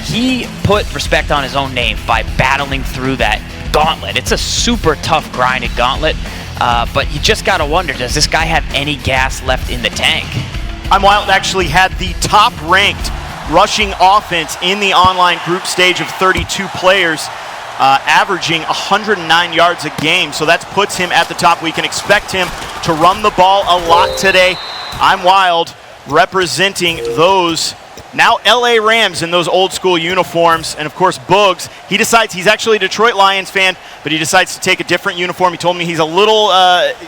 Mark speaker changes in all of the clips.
Speaker 1: he put respect on his own name by battling through that gauntlet. It's a super tough grinded gauntlet, but you just got to wonder, does this guy have any gas left in the tank?
Speaker 2: IMWILD actually had the top-ranked rushing offense in the online group stage of 32 players, averaging 109 yards a game. So that puts him at the top. We can expect him to run the ball a lot today. IMWILD representing those now LA Rams in those old school uniforms. And of course, Boogs, he decides he's actually a Detroit Lions fan, but he decides to take a different uniform. He told me he's a little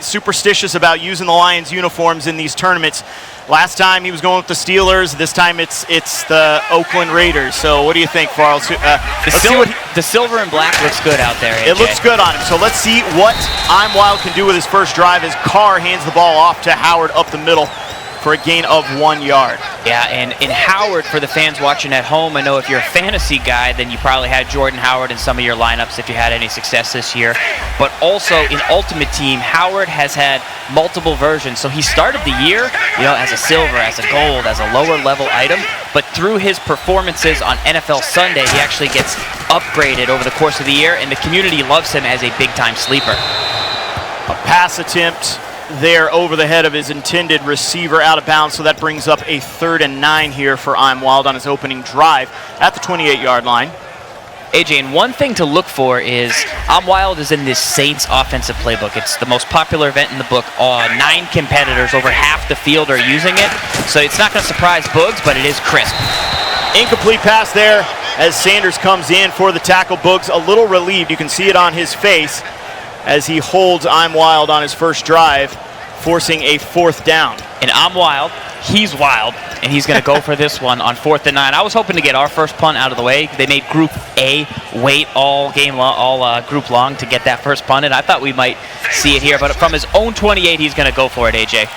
Speaker 2: superstitious about using the Lions uniforms in these tournaments. Last time he was going with the Steelers. This time it's the Oakland Raiders. So what do you think, Farrell?
Speaker 1: The silver and black looks good out there, AJ.
Speaker 2: It looks good on him. So let's see what IMWILD can do with his first drive as Carr hands the ball off to Howard up the middle for a gain of 1 yard.
Speaker 1: Yeah, and in Howard, for the fans watching at home, I know if you're a fantasy guy, then you probably had Jordan Howard in some of your lineups if you had any success this year. But also in Ultimate Team, Howard has had multiple versions. So he started the year, as a silver, as a gold, as a lower level item. But through his performances on NFL Sunday, he actually gets upgraded over the course of the year, and the community loves him as a big-time sleeper.
Speaker 2: A pass attempt there over the head of his intended receiver, out of bounds, so that brings up a 3rd and 9 here for IMWILD on his opening drive at the 28-yard line.
Speaker 1: AJ, and one thing to look for is IMWILD is in this Saints offensive playbook. It's the most popular event in the book. 9 competitors, over half the field are using it, so it's not going to surprise Boogs, but it is crisp.
Speaker 2: Incomplete pass there as Sanders comes in for the tackle. Boogs a little relieved. You can see it on his face as he holds IMWILD on his first drive, forcing a 4th down.
Speaker 1: And IMWILD, he's wild, and he's going to go for this one on 4th and 9. I was hoping to get our first punt out of the way. They made Group A wait all game long, all group long to get that first punt, and I thought we might see it here. But from his own 28, he's going to go for it, AJ.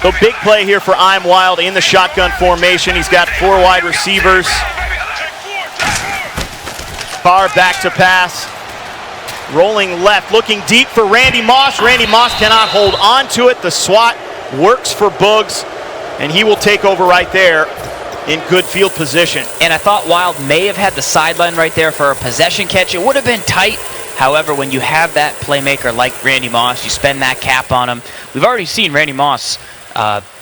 Speaker 2: So big play here for IMWILD in the shotgun formation. He's got 4 wide receivers. Far back to pass. Rolling left, looking deep for Randy Moss. Randy Moss cannot hold on to it. The swat works for Boogs, and he will take over right there in good field position.
Speaker 1: And I thought Wild may have had the sideline right there for a possession catch. It would have been tight. However, when you have that playmaker like Randy Moss, you spend that cap on him. We've already seen Randy Moss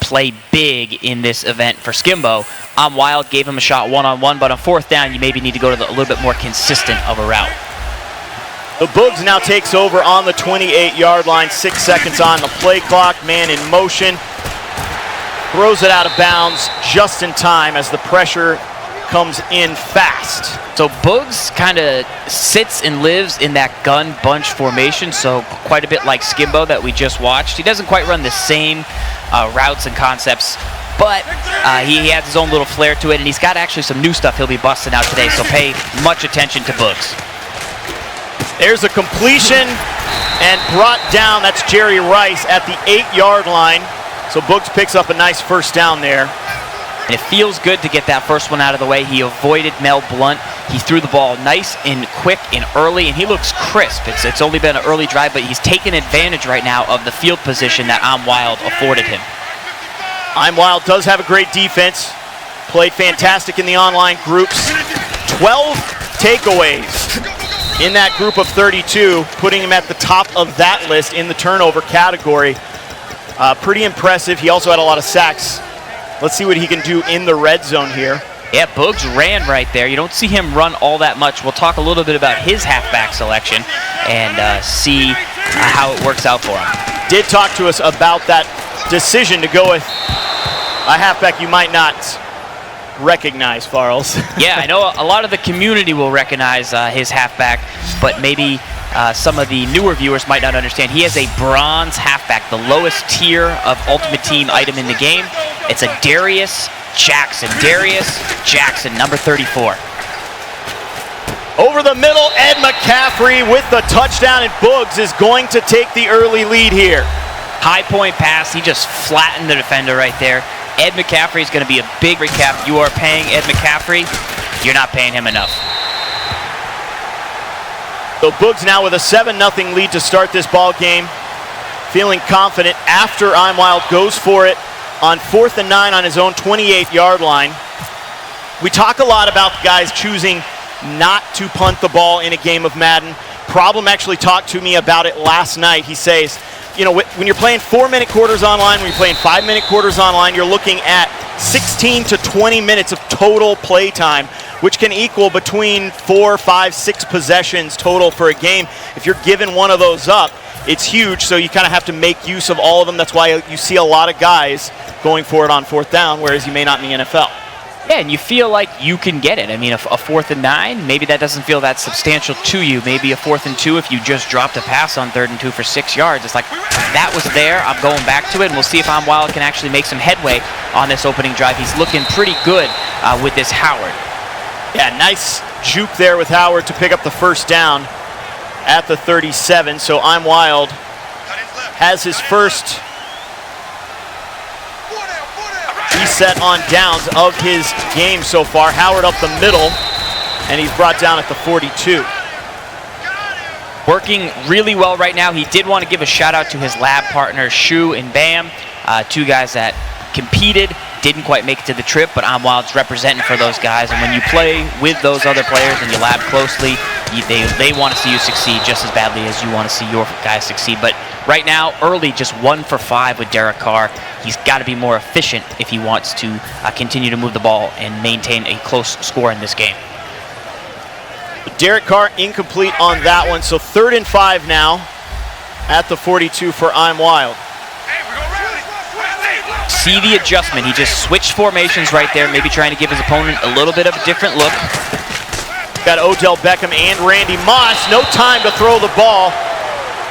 Speaker 1: play big in this event for Skimbo. IMWILD gave him a shot one-on-one, but on 4th down, you maybe need to go to a little bit more consistent of a route.
Speaker 2: The Boogs now takes over on the 28-yard line. 6 seconds on the play clock. Man in motion. Throws it out of bounds just in time as the pressure comes in fast.
Speaker 1: So Boogs kind of sits and lives in that gun bunch formation, so quite a bit like Skimbo that we just watched. He doesn't quite run the same routes and concepts, but he has his own little flair to it, and he's got actually some new stuff he'll be busting out today, so pay much attention to Boogs.
Speaker 2: There's a completion and brought down. That's Jerry Rice at the 8-yard line. So Boogs picks up a nice first down there.
Speaker 1: And it feels good to get that first one out of the way. He avoided Mel Blount. He threw the ball nice and quick and early, and he looks crisp. It's only been an early drive, but he's taken advantage right now of the field position that IMWILD afforded him.
Speaker 2: IMWILD does have a great defense. Played fantastic in the online groups. 12 takeaways in that group of 32, putting him at the top of that list in the turnover category. Pretty impressive. He also had a lot of sacks. Let's see what he can do in the red zone here.
Speaker 1: Yeah, Boogs ran right there. You don't see him run all that much. We'll talk a little bit about his halfback selection and see how it works out for him.
Speaker 2: Did talk to us about that decision to go with a halfback you might not recognize, Farrells.
Speaker 1: Yeah, I know a lot of the community will recognize his halfback, but maybe some of the newer viewers might not understand. He has a bronze halfback, the lowest tier of Ultimate Team item in the game. It's a Darius Jackson. Darius Jackson, number 34.
Speaker 2: Over the middle, Ed McCaffrey with the touchdown, and Boogs is going to take the early lead here.
Speaker 1: High point pass. He just flattened the defender right there. Ed McCaffrey is going to be a big recap. You are paying Ed McCaffrey. You're not paying him enough.
Speaker 2: So Boogs now with a 7-0 lead to start this ball game. Feeling confident after IMWILD goes for it on 4th and 9 on his own 28-yard line. We talk a lot about guys choosing not to punt the ball in a game of Madden. Problem actually talked to me about it last night. He says, you know, when you're playing 4-minute quarters online, when you're playing 5-minute quarters online, you're looking at 16 to 20 minutes of total play time, which can equal between 4, 5, 6 possessions total for a game. If you're giving one of those up, it's huge, so you kind of have to make use of all of them. That's why you see a lot of guys going for it on 4th down, whereas you may not in the NFL.
Speaker 1: Yeah, and you feel like you can get it. I mean, a 4th and 9, maybe that doesn't feel that substantial to you. Maybe a 4th and 2 if you just dropped a pass on 3rd and 2 for 6 yards. It's like, that was there, I'm going back to it, and we'll see if IMWILD can actually make some headway on this opening drive. He's looking pretty good with this Howard.
Speaker 2: Yeah, nice juke there with Howard to pick up the 1st down at the 37. So IMWILD has his first reset on downs of his game so far. Howard up the middle, and he's brought down at the 42.
Speaker 1: Working really well right now. He did want to give a shout out to his lab partners, Shu and Bam, 2 guys that competed, didn't quite make it to the trip, but IMWILD's representing for those guys. And when you play with those other players and you lab closely, they want to see you succeed just as badly as you want to see your guys succeed. But right now, early, just 1 for 5 with Derek Carr. He's got to be more efficient if he wants to continue to move the ball and maintain a close score in this game.
Speaker 2: Derek Carr incomplete on that one, so 3rd and 5 now at the 42 for IMWILD.
Speaker 1: See the adjustment. He just switched formations right there, maybe trying to give his opponent a little bit of a different look.
Speaker 2: Got Odell Beckham and Randy Moss. No time to throw the ball,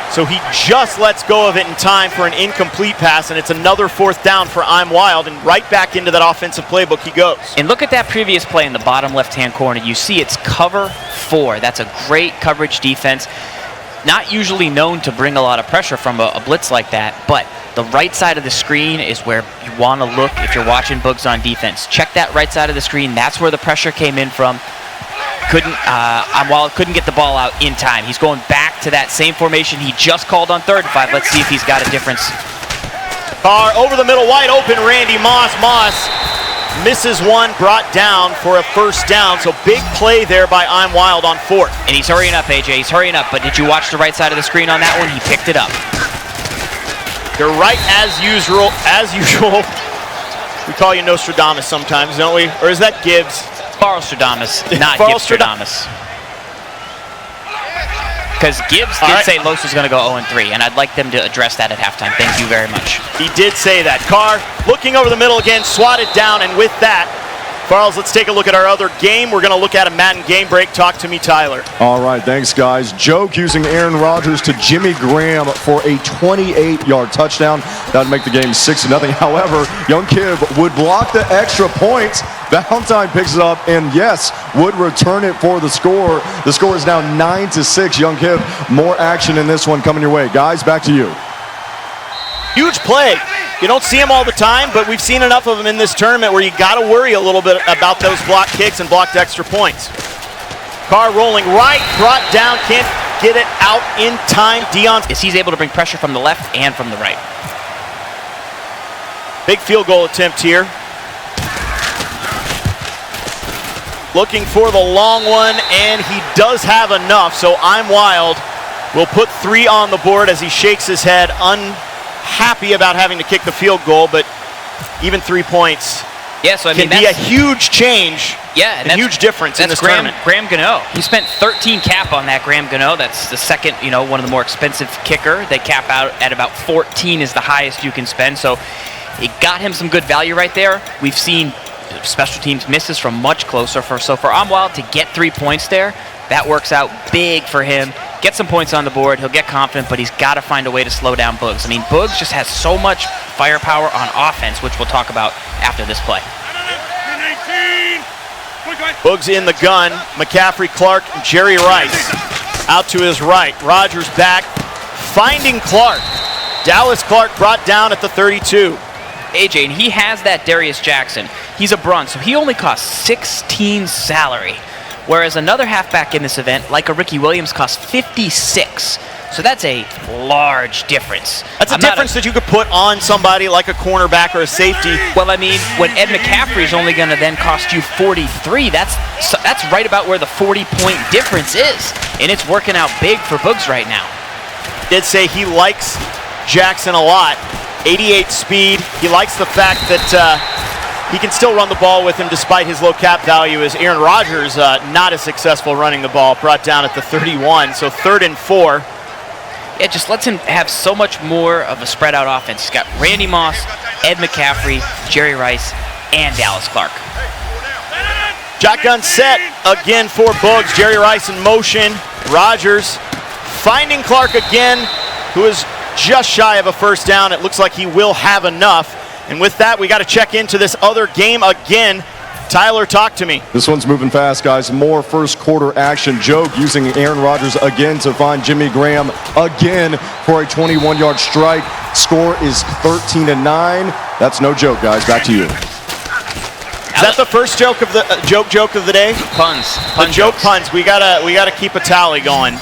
Speaker 2: so he just lets go of it in time for an incomplete pass, and it's another 4th down for IMWILD, and right back into that offensive playbook he goes.
Speaker 1: And look at that previous play in the bottom left-hand corner. You see it's cover 4. That's a great coverage defense. Not usually known to bring a lot of pressure from a blitz like that, but the right side of the screen is where you want to look if you're watching Boogs on defense. Check that right side of the screen. That's where the pressure came in from. IMWILD couldn't get the ball out in time. He's going back to that same formation he just called on 3rd and 5. Let's see if he's got a difference.
Speaker 2: Carr over the middle, wide open, Randy Moss. Moss misses one, brought down for a 1st down. So big play there by IMWILD on 4th.
Speaker 1: And he's hurrying up, AJ. He's hurrying up. But did you watch the right side of the screen on that one? He picked it up.
Speaker 2: They're right as usual. We call you Nostradamus sometimes, don't we? Or is that Gibbs?
Speaker 1: Farlstradamus, not Gibbstradamus. Because Gibbs did say Los was going to go 0-3, and I'd like them to address that at halftime. Thank you very much.
Speaker 2: He did say that. Carr looking over the middle again, swatted down, and with that, Farls, let's take a look at our other game. We're going to look at a Madden game break. Talk to me, Tyler.
Speaker 3: All right, thanks, guys. Joke using Aaron Rodgers to Jimmy Graham for a 28-yard touchdown. That would make the game 6-0. However, Young Kib would block the extra points. Valentine picks it up, and yes, would return it for the score. The score is now 9-6. Young Kib, more action in this one coming your way. Guys, back to you.
Speaker 2: Huge play. You don't see him all the time, but we've seen enough of them in this tournament where you got to worry a little bit about those blocked kicks and blocked extra points. Carr rolling right, brought down, can't get it out in time.
Speaker 1: He's able to bring pressure from the left and from the right.
Speaker 2: Big field goal attempt here. Looking for the long one, and he does have enough, so IMWILD will put 3 on the board as he shakes his head, unhappy about having to kick the field goal, but even 3 points can be a huge change, and a huge difference in this tournament.
Speaker 1: Graham Gano. He spent 13 cap on that Graham Gano. That's the second, one of the more expensive kicker. They cap out at about 14 is the highest you can spend, so it got him some good value right there. We've seen special teams misses from much closer. So for IMWILD to get 3 points there, that works out big for him. Get some points on the board. He'll get confident, but he's got to find a way to slow down Boogs. I mean, Boogs just has so much firepower on offense, which we'll talk about after this play.
Speaker 2: Boogs in the gun. McCaffrey, Clark, Jerry Rice out to his right. Rodgers back, finding Clark. Dallas Clark brought down at the 32.
Speaker 1: AJ, and he has that Darius Jackson. He's a bronze, so he only costs 16 salary. Whereas another halfback in this event, like a Ricky Williams, costs 56. So that's a large difference.
Speaker 2: That's a difference that you could put on somebody like a cornerback or a safety.
Speaker 1: Well, I mean, when Ed McCaffrey is only going to then cost you 43, that's right about where the 40-point difference is. And it's working out big for Boogs right now.
Speaker 2: Did say he likes Jackson a lot. 88 speed. He likes the fact that he can still run the ball with him despite his low cap value, as Aaron Rodgers not as successful running the ball, brought down at the 31. So 3rd and 4.
Speaker 1: Yeah, it just lets him have so much more of a spread out offense. He's got Randy Moss, Ed McCaffrey, Jerry Rice, and Dallas Clark.
Speaker 2: Shotgun set again for Boogs. Jerry Rice in motion. Rodgers finding Clark again, who is just shy of a first down. It looks like he will have enough. And with that, we got to check into this other game again. Tyler, talk to me.
Speaker 3: This one's moving fast, guys. More first quarter action. Joke using Aaron Rodgers again to find Jimmy Graham again for a 21-yard strike. Score is 13-9. That's no joke, guys. Back to you.
Speaker 2: Is that the first joke of the joke of the day?
Speaker 1: Puns.
Speaker 2: The joke puns. We gotta keep a tally going.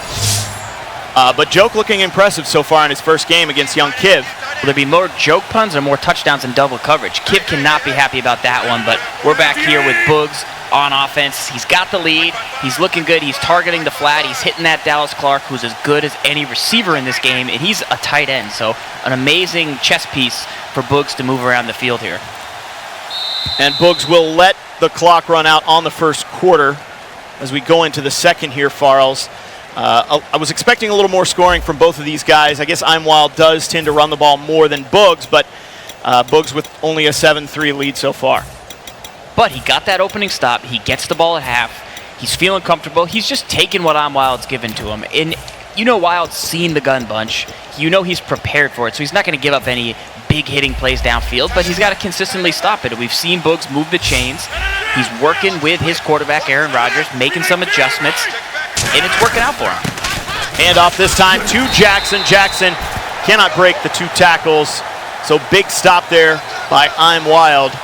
Speaker 2: But Joke looking impressive so far in his first game against young Kiv.
Speaker 1: Will there be more joke puns or more touchdowns in double coverage? Kiv cannot be happy about that one, but we're back here with Boogs on offense. He's got the lead. He's looking good. He's targeting the flat. He's hitting that Dallas Clark, who's as good as any receiver in this game, and he's a tight end. So an amazing chess piece for Boogs to move around the field here.
Speaker 2: And Boogs will let the clock run out on the first quarter as we go into the second here, Farrells. I was expecting a little more scoring from both of these guys. I guess IMWILD does tend to run the ball more than Boogs, but Boogs with only a 7-3 lead so far.
Speaker 1: But he got that opening stop. He gets the ball at half. He's feeling comfortable. He's just taking what IMWILD's given to him. And you know Wild's seen the gun bunch. You know he's prepared for it, so he's not going to give up any big hitting plays downfield, but he's got to consistently stop it. We've seen Boogs move the chains. He's working with his quarterback, Aaron Rodgers, making some adjustments, and it's working out for him.
Speaker 2: Hand off this time to Jackson. Jackson cannot break the 2 tackles, so big stop there by IMWILD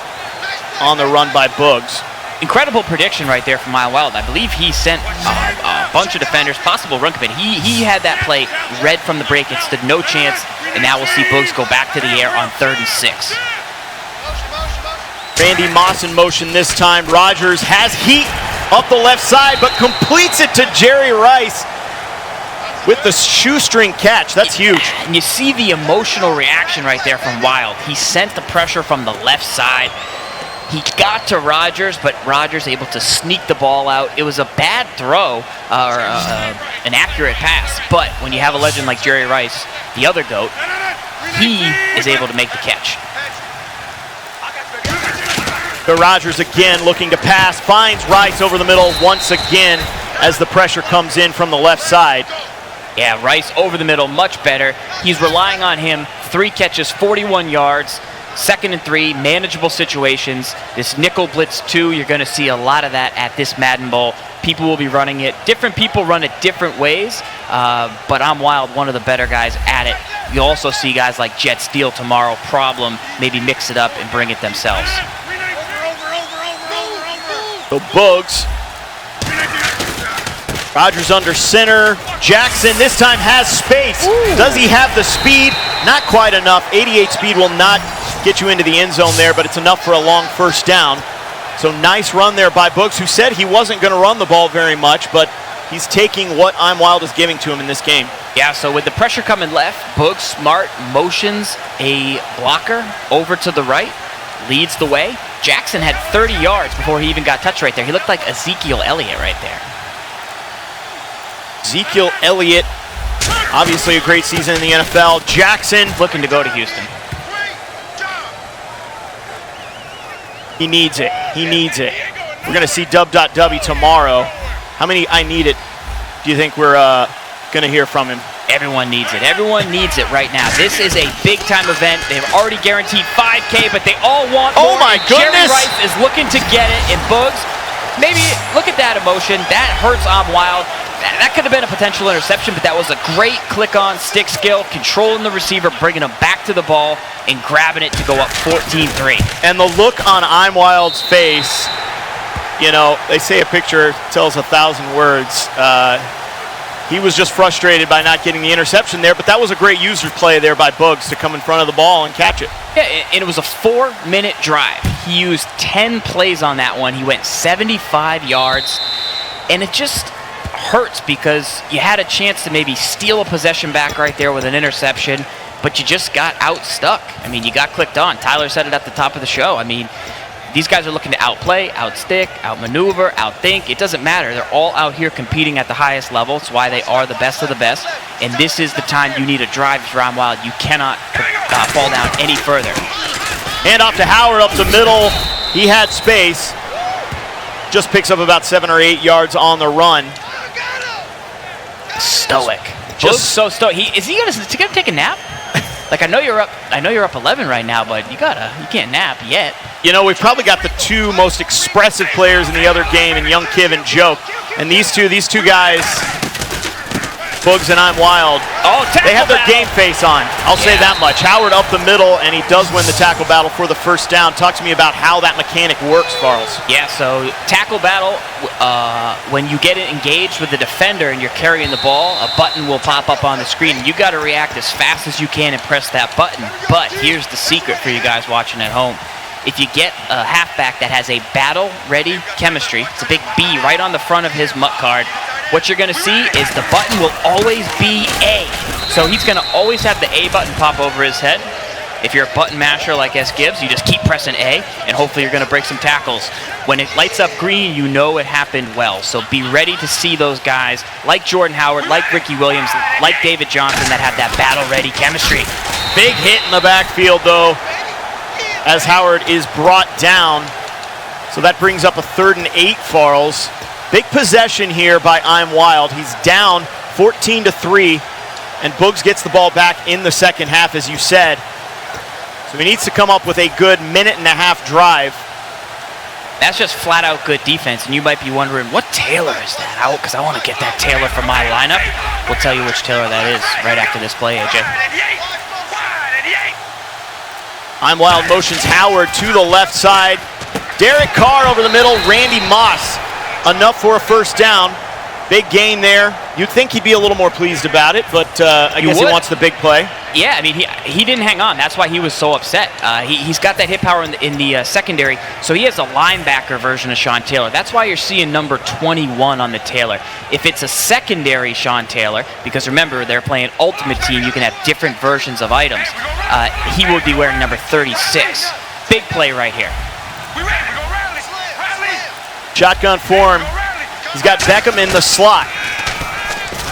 Speaker 2: on the run by Boogs.
Speaker 1: Incredible prediction right there from IMWILD. I believe he sent a bunch of defenders, possible run commit. He had that play read from the break. It stood no chance, and now we'll see Boogs go back to the air on 3rd and 6.
Speaker 2: Randy Moss in motion this time. Rodgers has heat up the left side, but completes it to Jerry Rice with the shoestring catch. That's huge.
Speaker 1: And you see the emotional reaction right there from Wild. He sent the pressure from the left side. He got to Rodgers, but Rodgers able to sneak the ball out. It was a bad throw, or an accurate pass, but when you have a legend like Jerry Rice, the other GOAT, he is able to make the catch.
Speaker 2: But Rodgers again looking to pass, finds Rice over the middle once again as the pressure comes in from the left side.
Speaker 1: Yeah, Rice over the middle, much better. He's relying on him. 3 catches, 41 yards. 2nd and 3, manageable situations. This nickel blitz 2, you're going to see a lot of that at this Madden Bowl. People will be running it. Different people run it different ways, but IMWILD, one of the better guys at it. You'll also see guys like Jet Steele tomorrow, Problem, maybe mix it up and bring it themselves.
Speaker 2: So Boogs. Rodgers under center. Jackson this time has space. Ooh. Does he have the speed? Not quite enough. 88 speed will not get you into the end zone there, but it's enough for a long first down. So nice run there by Boogs, who said he wasn't going to run the ball very much, but he's taking what IMWILD is giving to him in this game.
Speaker 1: Yeah, so with the pressure coming left, Boogs smart motions a blocker over to the right, leads the way. Jackson had 30 yards before he even got touched right there. He looked like Ezekiel Elliott right there.
Speaker 2: Ezekiel Elliott, obviously a great season in the NFL. Jackson
Speaker 1: looking to go to Houston.
Speaker 2: He needs it. He needs it. We're going to see dub.w tomorrow. How many I need it do you think we're going to hear from him?
Speaker 1: Everyone needs it. Everyone needs it right now. This is a big-time event. They've already guaranteed $5K, but they all want more.
Speaker 2: Oh, my goodness.
Speaker 1: Jerry Rice is looking to get it, and Boogs, maybe look at that emotion. That hurts IMWILD. That could have been a potential interception, but that was a great click-on stick skill, controlling the receiver, bringing him back to the ball, and grabbing it to go up 14-3.
Speaker 2: And the look on IMWILD's face, you know, they say a picture tells 1,000 words. he was just frustrated by not getting the interception there, but that was a great user play there by Boogs to come in front of the ball and catch it.
Speaker 1: Yeah, and it was a 4-minute drive. He used 10 plays on that one. He went 75 yards, and it just hurts because you had a chance to maybe steal a possession back right there with an interception, but you just got outstuck. I mean, you got clicked on. Tyler said it at the top of the show. I mean, these guys are looking to outplay, outstick, outmaneuver, outthink. It doesn't matter. They're all out here competing at the highest level. It's why they are the best of the best. And this is the time you need a drive if you're IMWILD. You cannot fall down any further.
Speaker 2: Hand off to Howard up the middle. He had space. Just picks up about 7 or 8 yards on the run.
Speaker 1: Stoic. Just so stoic. Is he gonna take a nap? Like, I know you're up 11 right now, but you can't nap yet.
Speaker 2: You know, we've probably got the two most expressive players in the other game in Young Kiv and Joke. And these two guys, Boogs and IMWILD, they have their game face on. I'll say that much. Howard up the middle, and he does win the tackle battle for the first down. Talk to me about how that mechanic works, Farles.
Speaker 1: Yeah, so tackle battle, when you get engaged with the defender and you're carrying the ball, a button will pop up on the screen. And you got to react as fast as you can and press that button. But here's the secret for you guys watching at home. If you get a halfback that has a battle-ready chemistry, it's a big B right on the front of his MUT card, what you're going to see is the button will always be A. So he's going to always have the A button pop over his head. If you're a button masher like S. Gibbs, you just keep pressing A, and hopefully you're going to break some tackles. When it lights up green, you know it happened well. So be ready to see those guys like Jordan Howard, like Ricky Williams, like David Johnson that have that battle-ready chemistry.
Speaker 2: Big hit in the backfield, though, as Howard is brought down. So that brings up a 3rd and 8, Farles. Big possession here by IMWILD. He's down 14-3, and Boogs gets the ball back in the second half, as you said. So he needs to come up with a good 1.5-minute drive.
Speaker 1: That's just flat-out good defense, and you might be wondering, what Taylor is that out? Because I want to get that Taylor for my lineup. We'll tell you which Taylor that is right after this play, AJ.
Speaker 2: IMWILD motions Howard to the left side. Derek Carr over the middle. Randy Moss. Enough for a first down. Big gain there. You'd think he'd be a little more pleased about it, but I guess he wants the big play.
Speaker 1: Yeah, I mean, he didn't hang on. That's why he was so upset. He's got that hit power in the secondary, so he has a linebacker version of Sean Taylor. That's why you're seeing number 21 on the Taylor. If it's a secondary Sean Taylor, because remember, they're playing Ultimate Team, you can have different versions of items. He would be wearing number 36. Big play right here.
Speaker 2: Shotgun form. He's got Beckham in the slot.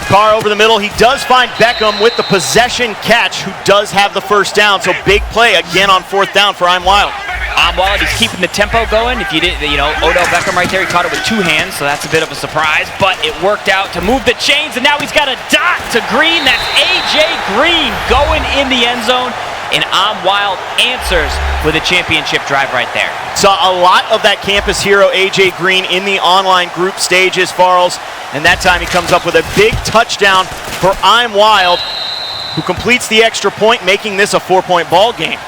Speaker 2: Carr over the middle. He does find Beckham with the possession catch, who does have the first down. So big play again on 4th down for IMWILD.
Speaker 1: IMWILD, he's keeping the tempo going. If you didn't, Odell Beckham right there, he caught it with 2 hands, so that's a bit of a surprise. But it worked out to move the chains, and now he's got a dot to Green. That's A.J. Green going in the end zone. And IMWILD answers with a championship drive right there.
Speaker 2: Saw a lot of that campus hero, A.J. Green, in the online group stages, Farles. And that time he comes up with a big touchdown for IMWILD, who completes the extra point, making this a 4-point ball game.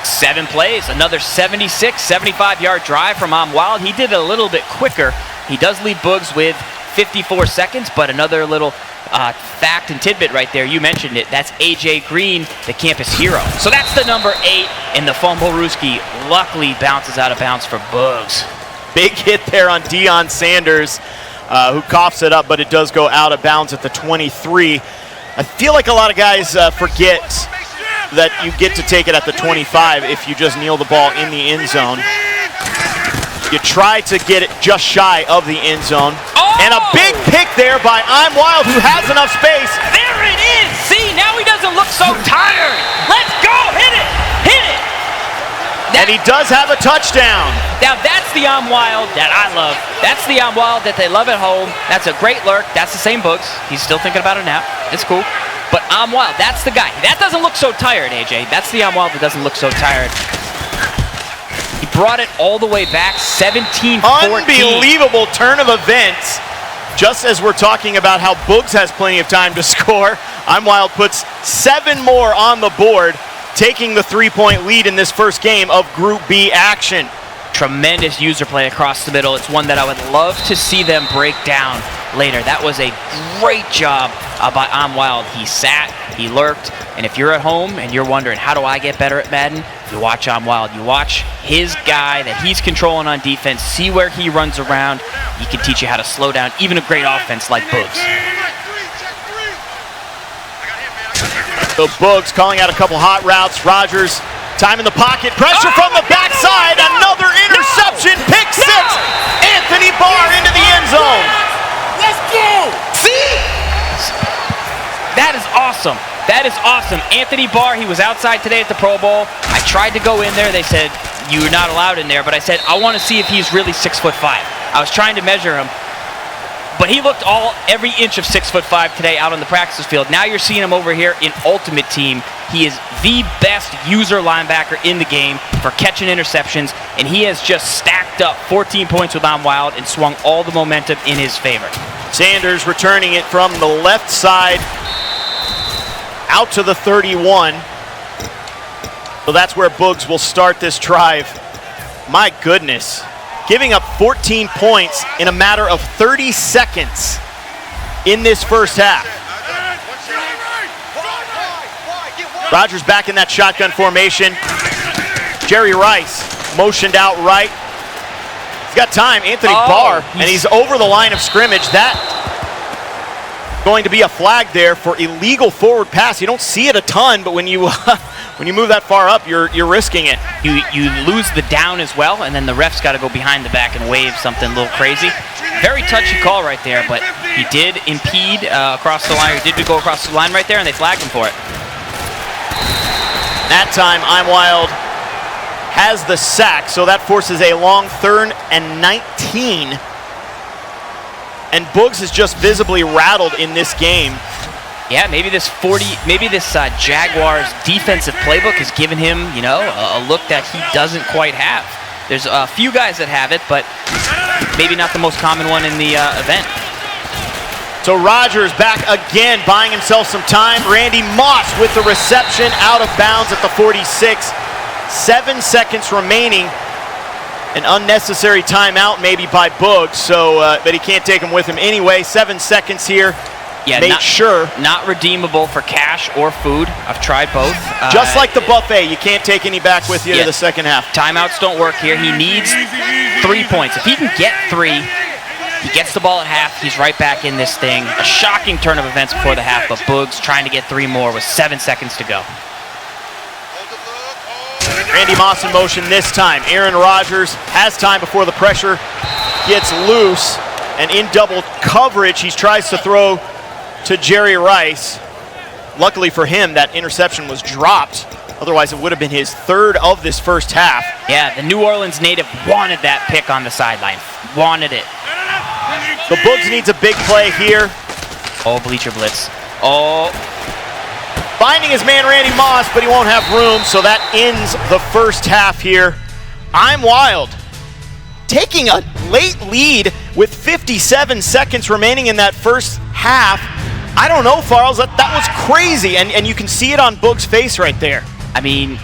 Speaker 1: 7 plays, another 76, 75-yard drive from IMWILD. He did it a little bit quicker. He does lead Boogs with 54 seconds, but another little fact and tidbit right there, you mentioned it, that's A.J. Green, the campus hero. So that's the number 8, and the fumble Ruski luckily bounces out of bounds for Boogs.
Speaker 2: Big hit there on Deion Sanders, who coughs it up, but it does go out of bounds at the 23. I feel like a lot of guys forget that you get to take it at the 25 if you just kneel the ball in the end zone. You try to get it just shy of the end zone. And a big pick there by IMWILD, who has enough space.
Speaker 1: There it is. See, now he doesn't look so tired. Let's go. Hit it. Hit it.
Speaker 2: And he does have a touchdown.
Speaker 1: Now that's the IMWILD that I love. That's the IMWILD that they love at home. That's a great lurk. That's the same Boogs. He's still thinking about a nap. It's cool. But IMWILD, that's the guy. That doesn't look so tired, AJ. That's the IMWILD that doesn't look so tired. He brought it all the way back, 17-14.
Speaker 2: Unbelievable turn of events. Just as we're talking about how Boogs has plenty of time to score, IMWILD puts 7 more on the board, taking the 3-point lead in this first game of Group B action.
Speaker 1: Tremendous user play across the middle. It's one that I would love to see them break down. later. That was a great job by IMWILD. He sat, he lurked, and if you're at home and you're wondering, how do I get better at Madden? You watch IMWILD. You watch his guy that he's controlling on defense, see where he runs around. He can teach you how to slow down even a great offense like Boogs.
Speaker 2: So Boogs calling out a couple hot routes. Rogers, time in the pocket, pressure from the backside, another interception, pick six. Anthony Barr into the end zone.
Speaker 4: Let's go!
Speaker 1: See? That is awesome. That is awesome. Anthony Barr, he was outside today at the Pro Bowl. I tried to go in there. They said, you're not allowed in there. But I said, I want to see if he's really 6'5". I was trying to measure him. But he looked every inch of 6'5" today out on the practice field. Now you're seeing him over here in Ultimate Team. He is the best user linebacker in the game for catching interceptions, and he has just stacked up 14 points with IMWILD and swung all the momentum in his favor.
Speaker 2: Sanders returning it from the left side out to the 31. So that's where Boogs will start this drive. My goodness. Giving up 14 points in a matter of 30 seconds in this first half. Rogers back in that shotgun formation. Jerry Rice motioned out right. He's got time, Anthony Barr, and he's over the line of scrimmage. That going to be a flag there for illegal forward pass. You don't see it a ton, but when you when you move that far up, you're risking it.
Speaker 1: You lose the down as well, and then the ref's got to go behind the back and wave something a little crazy. Very touchy call right there, but he did impede across the line. He did go across the line right there, and they flagged him for it.
Speaker 2: That time, IMWILD has the sack, so that forces a long 3rd and 19. And Boogs is just visibly rattled in this game.
Speaker 1: Yeah, maybe this Jaguars defensive playbook has given him, a look that he doesn't quite have. There's a few guys that have it, but maybe not the most common one in the event.
Speaker 2: So Rogers back again, buying himself some time. Randy Moss with the reception out of bounds at the 46. 7 seconds remaining. An unnecessary timeout maybe by Boogs, but he can't take him with him anyway. 7 seconds here.
Speaker 1: Yeah, not redeemable for cash or food. I've tried both.
Speaker 2: Just like the buffet, you can't take any back with you to the second half.
Speaker 1: Timeouts don't work here. He needs 3 points. If he can get 3, he gets the ball at half. He's right back in this thing. A shocking turn of events before the half, but Boogs trying to get 3 more with 7 seconds to go.
Speaker 2: Randy Moss in motion this time. Aaron Rodgers has time before the pressure gets loose, and in double coverage, he tries to throw to Jerry Rice. Luckily for him, that interception was dropped. Otherwise, it would have been his 3rd of this first half.
Speaker 1: Yeah, the New Orleans native wanted that pick on the sideline. Wanted it.
Speaker 2: The Boogs needs a big play here.
Speaker 1: Oh, bleacher blitz. Oh.
Speaker 2: Finding his man Randy Moss, but he won't have room, so that ends the first half here. IMWILD taking a late lead with 57 seconds remaining in that first half. I don't know, Farles, that was crazy, and you can see it on Boogs' face right there.
Speaker 1: I mean,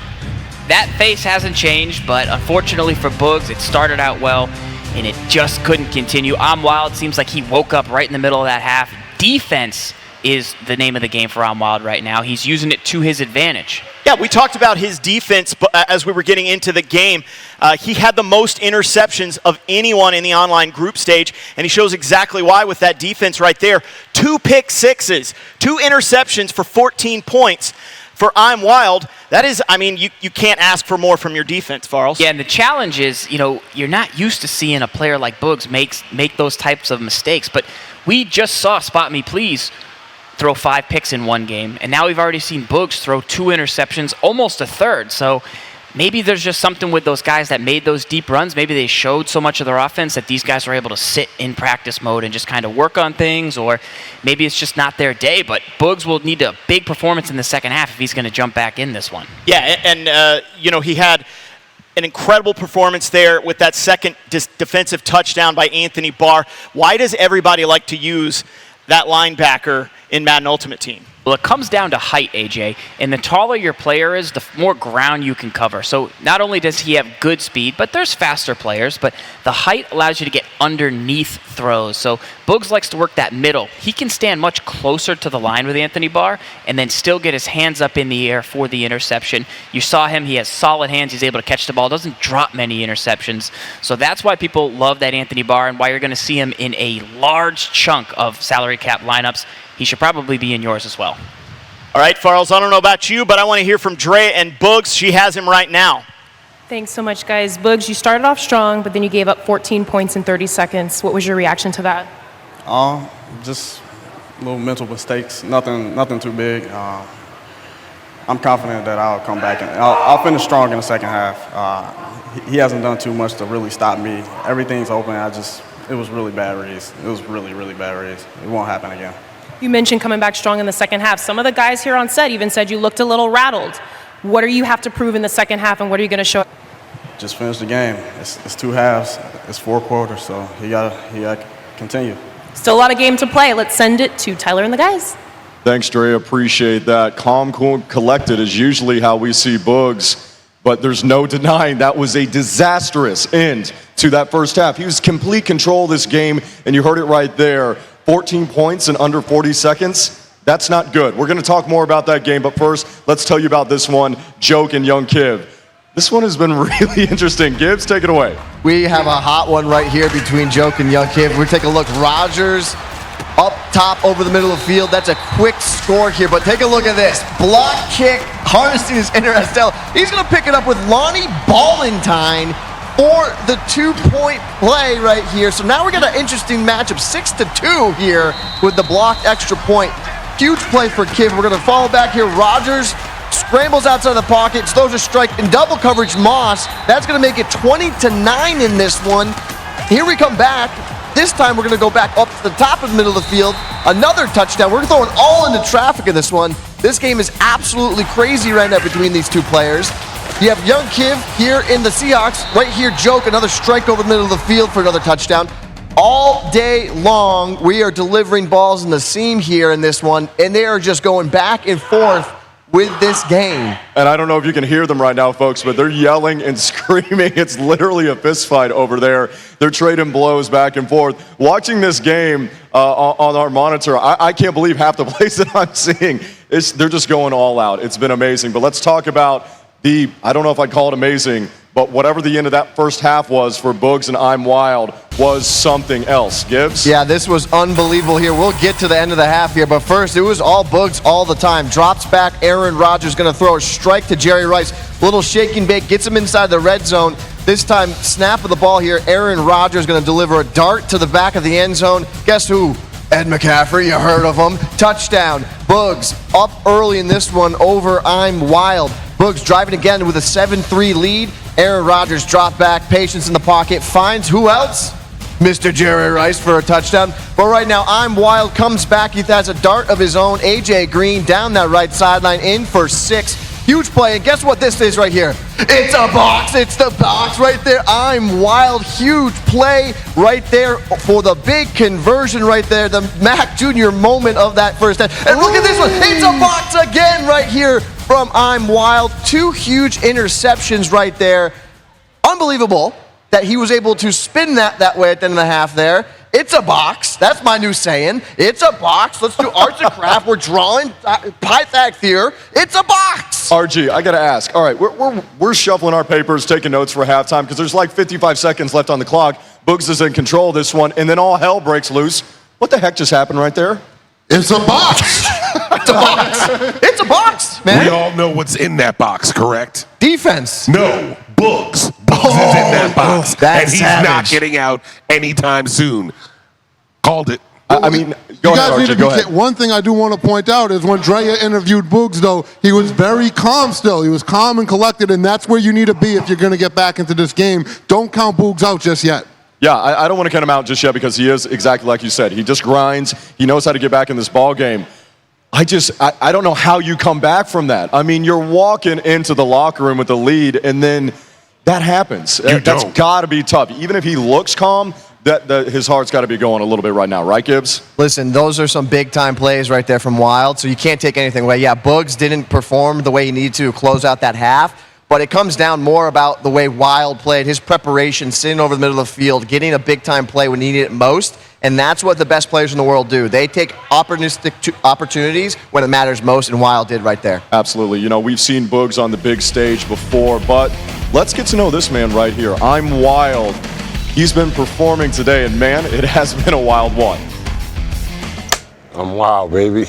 Speaker 1: that face hasn't changed, but unfortunately for Boogs, it started out well, and it just couldn't continue. IMWILD seems like he woke up right in the middle of that half. Defense is the name of the game for IMWILD right now. He's using it to his advantage.
Speaker 2: Yeah, we talked about his defense as we were getting into the game. He had the most interceptions of anyone in the online group stage, and he shows exactly why with that defense right there. 2 pick sixes, 2 interceptions for 14 points for IMWILD. That is, I mean, you can't ask for more from your defense, Farles.
Speaker 1: Yeah, and the challenge is, you're not used to seeing a player like Boogs make those types of mistakes, but we just saw Spot Me Please throw 5 picks in one game, and now we've already seen Boogs throw 2 interceptions, almost a third. So maybe there's just something with those guys that made those deep runs. Maybe they showed so much of their offense that these guys are able to sit in practice mode and just kind of work on things, or maybe it's just not their day. But Boogs will need a big performance in the second half if he's going to jump back in this one.
Speaker 2: Yeah, and he had an incredible performance there with that second defensive touchdown by Anthony Barr. Why does everybody like to use that linebacker in Madden Ultimate Team?
Speaker 1: Well, it comes down to height, AJ, and the taller your player is, the more ground you can cover. So not only does he have good speed, but there's faster players, but the height allows you to get underneath throws. So Boogs likes to work that middle. He can stand much closer to the line with Anthony Barr and then still get his hands up in the air for the interception. You saw him, he has solid hands, he's able to catch the ball, doesn't drop many interceptions. So that's why people love that Anthony Barr and why you're going to see him in a large chunk of salary cap lineups. He should probably be in yours as well.
Speaker 2: All right, Farrells, I don't know about you, but I want to hear from Dre and Boogs. She has him right now.
Speaker 4: Thanks so much, guys. Boogs, you started off strong, but then you gave up 14 points in 30 seconds. What was your reaction to that?
Speaker 5: Just little mental mistakes, nothing too big. I'm confident that I'll come back and I'll finish strong in the second half. He hasn't done too much to really stop me. Everything's open. It was really bad reads. It was really, really bad reads. It won't happen again.
Speaker 4: You mentioned coming back strong in the second half. Some of the guys here on set even said you looked a little rattled. What do you have to prove in the second half, and what are you going to show?
Speaker 5: Just finish the game. It's 2 halves. It's 4 quarters, so he gotta continue.
Speaker 4: Still a lot of game to play. Let's send it to Tyler and the guys.
Speaker 3: Thanks, Dre. Appreciate that. Calm, cool, collected is usually how we see Boogs, but there's no denying that was a disastrous end to that first half. He was complete control of this game, and you heard it right there. 14 points in under 40 seconds. That's not good. We're going to talk more about that game, but first, let's tell you about this one, Joke and Young Kiv. This one has been really interesting. Gibbs, take it away.
Speaker 6: We have a hot one right here between Joke and Young Kiv. We take a look. Rogers up top over the middle of the field. That's a quick score here, but take a look at this. Block kick, harnessing his inner Estelle. He's going to pick it up with Lonnie Ballentine for the 2-point play right here. So now we got an interesting matchup, 6-2 here with the blocked extra point. Huge play for Kiv. We're going to follow back here. Rogers scrambles outside the pocket, throws a strike in double coverage. Moss, that's going to make it 20-9 in this one. Here we come back. This time we're going to go back up to the top of the middle of the field. Another touchdown. We're throwing all into traffic in this one. This game is absolutely crazy right now between these two players. You have Young Kiv here in the Seahawks. Right here, Joke, another strike over the middle of the field for another touchdown. All day long, we are delivering balls in the seam here in this one, and they are just going back and forth with this game.
Speaker 3: And I don't know if you can hear them right now, folks, but they're yelling and screaming. It's literally a fist fight over there. They're trading blows back and forth. Watching this game on our monitor, I can't believe half the plays that I'm seeing. They're just going all out. It's been amazing. But let's talk about I don't know if I'd call it amazing, but whatever the end of that first half was for Boogs and IMWILD was something else. Gibbs?
Speaker 6: Yeah, this was unbelievable here. We'll get to the end of the half here, but first, it was all Boogs all the time. Drops back, Aaron Rodgers going to throw a strike to Jerry Rice. Little shake and bake, gets him inside the red zone. This time, snap of the ball here. Aaron Rodgers going to deliver a dart to the back of the end zone. Guess who? Ed McCaffrey, you heard of him. Touchdown. Boogs up early in this one over IMWILD. Boogs driving again with a 7-3 lead. Aaron Rodgers dropped back, patience in the pocket, finds who else? Mr. Jerry Rice for a touchdown. But right now, IMWILD comes back. He has a dart of his own. AJ Green down that right sideline in for 6. Huge play, and guess what this is right here? It's a box. It's the box right there. IMWILD, huge play right there for the big conversion right there. The Mac Jr. moment of that first half. And look at this one. It's a box again right here from IMWILD. 2 huge interceptions right there. Unbelievable that he was able to spin that way at the end of the half there. It's a box. That's my new saying. It's a box. Let's do arts and craft. We're drawing Pythag here. It's a box.
Speaker 3: RG, I got to ask. All right, we're shuffling our papers, taking notes for halftime because there's like 55 seconds left on the clock. Boogs is in control of this one, and then all hell breaks loose. What the heck just happened right there?
Speaker 7: It's a box.
Speaker 6: It's a box. It's a box, man.
Speaker 7: We all know what's in that box, correct?
Speaker 6: Defense.
Speaker 7: No, Boogs. Boogs is in that box.
Speaker 6: That's
Speaker 7: and he's
Speaker 6: savage.
Speaker 7: not getting out anytime soon. Called it.
Speaker 3: I mean,
Speaker 8: You guys need to be one thing I do want to point out is when Drea interviewed Boogs, though, he was very calm still. He was calm and collected, and that's where you need to be if you're going to get back into this game. Don't count Boogs out just yet.
Speaker 3: Yeah, I don't want to count him out just yet because he is exactly like you said. He just grinds. He knows how to get back in this ball game. I don't know how you come back from that. I mean, you're walking into the locker room with the lead, and then that happens. That's got to be tough. Even if he looks calm, his heart's got to be going a little bit right now, right, Gibbs?
Speaker 6: Listen, those are some big-time plays right there from Wild, so you can't take anything away. Yeah, Boogs didn't perform the way he needed to close out that half, but it comes down more about the way Wild played, his preparation, sitting over the middle of the field, getting a big-time play when he needed it most, and that's what the best players in the world do. They take opportunistic opportunities when it matters most, and Wild did right there.
Speaker 3: Absolutely. You know, we've seen Boogs on the big stage before, but let's get to know this man right here. I'm Wild. He's been performing today, and man, it has been a wild one.
Speaker 9: I'm wild, baby.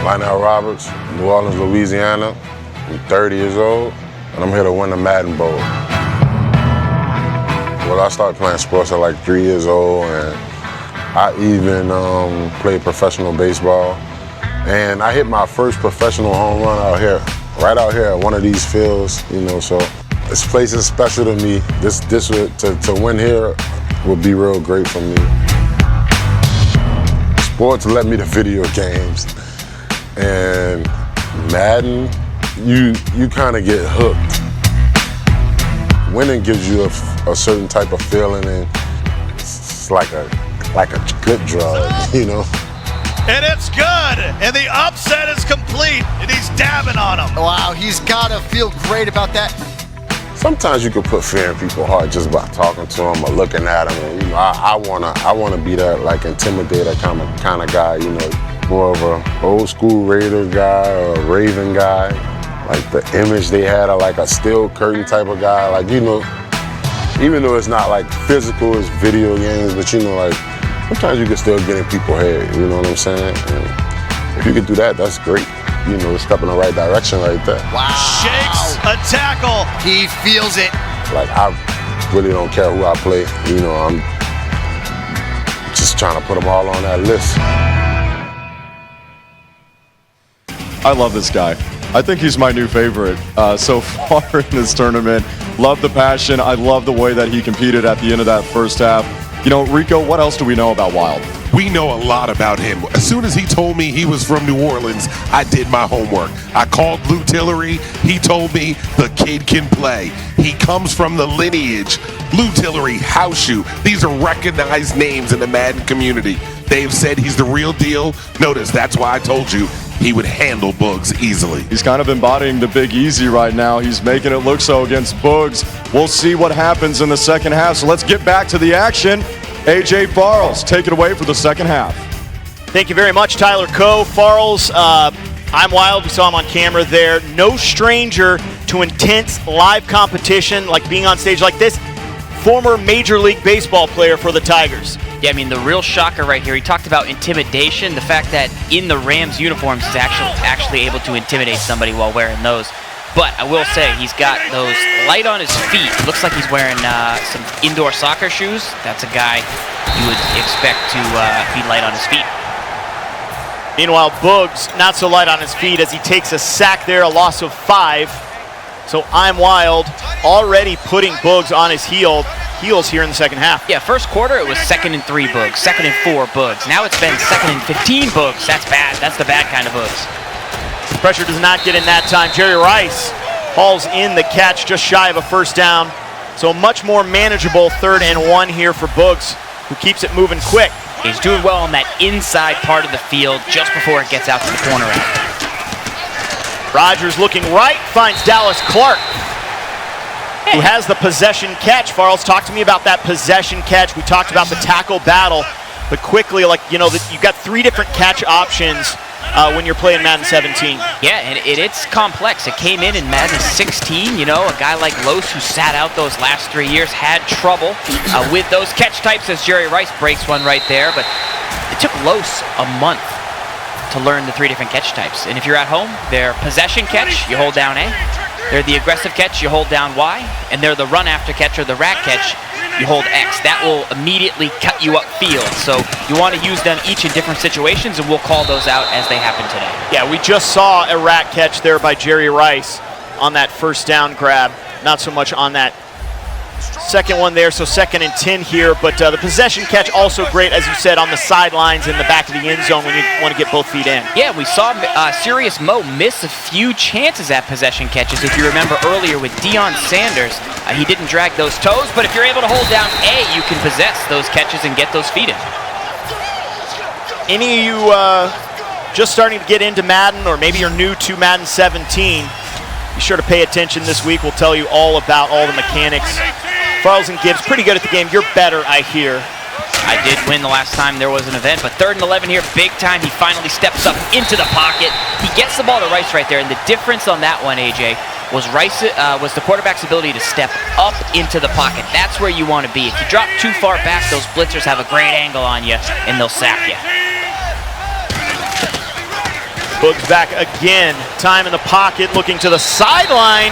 Speaker 9: Lionel Roberts, New Orleans, Louisiana. I'm 30 years old, and I'm here to win the Madden Bowl. Well, I started playing sports at like 3 years old, and I even played professional baseball. And I hit my first professional home run out here. Right out here at one of these fields, you know, so this place is special to me. To win here would be real great for me. Sports led me to video games, and Madden, you kind of get hooked. Winning gives you a certain type of feeling, and it's like a good drug, you know.
Speaker 10: And it's good, and the upset is complete, and he's dabbing on him.
Speaker 6: Wow, he's got to feel great about that.
Speaker 9: Sometimes you can put fear in people's heart just by talking to them or looking at them. And, you know, I wanna be that like intimidator kind of guy. You know, more of a old school Raider guy or a Raven guy. Like the image they had of like a steel curtain type of guy. Like, you know, even though it's not like physical, it's video games, but you know, like. Sometimes you can still get in people's head, you know what I'm saying? And if you can do that, that's great. You know, step in the right direction right there.
Speaker 6: Wow.
Speaker 10: Shakes a tackle.
Speaker 6: He feels it.
Speaker 9: Like, I really don't care who I play. You know, I'm just trying to put them all on that list.
Speaker 3: I love this guy. I think he's my new favorite so far in this tournament. Love the passion. I love the way that he competed at the end of that first half. You know, Rico, what else do we know about Wild?
Speaker 7: We know a lot about him. As soon as he told me he was from New Orleans, I did my homework. I called Lou Tillery. He told me the kid can play. He comes from the lineage. Lou Tillery, House Shoe. These are recognized names in the Madden community. They've said he's the real deal. Notice, that's why I told you he would handle Boogs easily.
Speaker 3: He's kind of embodying the Big Easy right now. He's making it look so against Boogs. We'll see what happens in the second half. So let's get back to the action. AJ Farrells, take it away for the second half.
Speaker 2: Thank you very much, Tyler Coe. Farrells, I'm Wild. We saw him on camera there. No stranger to intense live competition like being on stage like this. Former Major League Baseball player for the Tigers.
Speaker 1: Yeah, I mean, the real shocker right here, he talked about intimidation, the fact that in the Rams uniforms he's actually able to intimidate somebody while wearing those. But I will say, he's got those light on his feet. It looks like he's wearing some indoor soccer shoes. That's a guy you would expect to be light on his feet.
Speaker 2: Meanwhile, Boogs not so light on his feet as he takes a sack there, a loss of 5. So I'm Wild already putting Boogs on his heels here in the second half.
Speaker 1: Yeah, first quarter it was 2nd and 3 Boogs, 2nd and 4 Boogs. Now it's been 2nd and 15 Boogs. That's bad. That's the bad kind of Boogs.
Speaker 2: Pressure does not get in that time. Jerry Rice hauls in the catch just shy of a first down. So much more manageable 3rd and 1 here for Boogs, who keeps it moving quick.
Speaker 1: He's doing well on that inside part of the field just before it gets out to the corner route.
Speaker 2: Rodgers looking right, finds Dallas Clark, who has the possession catch. Farrells, talk to me about that possession catch. We talked about the tackle battle, but quickly, like, you know, you've got 3 different catch options when you're playing Madden 17.
Speaker 1: Yeah, and it's complex. It came in Madden 16. You know, a guy like Los, who sat out those last 3 years, had trouble with those catch types, as Jerry Rice breaks one right there. But it took Los a month to learn the 3 different catch types. And if you're at home, they're possession catch, you hold down A. They're the aggressive catch, you hold down Y. And they're the run after catch, or the rat catch, you hold X. That will immediately cut you upfield. So you want to use them each in different situations, and we'll call those out as they happen today.
Speaker 2: Yeah, we just saw a rat catch there by Jerry Rice on that first down grab. Not so much on that Second one there, so 2nd and 10 here. But the possession catch also great, as you said, on the sidelines in the back of the end zone when you want to get both feet in.
Speaker 1: Yeah, we saw Serious Mo miss a few chances at possession catches. If you remember earlier with Deion Sanders, he didn't drag those toes, but if you're able to hold down A, you can possess those catches and get those feet in.
Speaker 2: Any of you just starting to get into Madden, or maybe you're new to Madden 17, be sure to pay attention this week. We'll tell you all about all the mechanics. Farles and Gibbs, pretty good at the game. You're better, I hear.
Speaker 1: I did win the last time there was an event, but 3rd and 11 here, big time. He finally steps up into the pocket. He gets the ball to Rice right there, and the difference on that one, AJ, was was the quarterback's ability to step up into the pocket. That's where you want to be. If you drop too far back, those blitzers have a great angle on you, and they'll sack you.
Speaker 2: Boogs back again. Time in the pocket, looking to the sideline.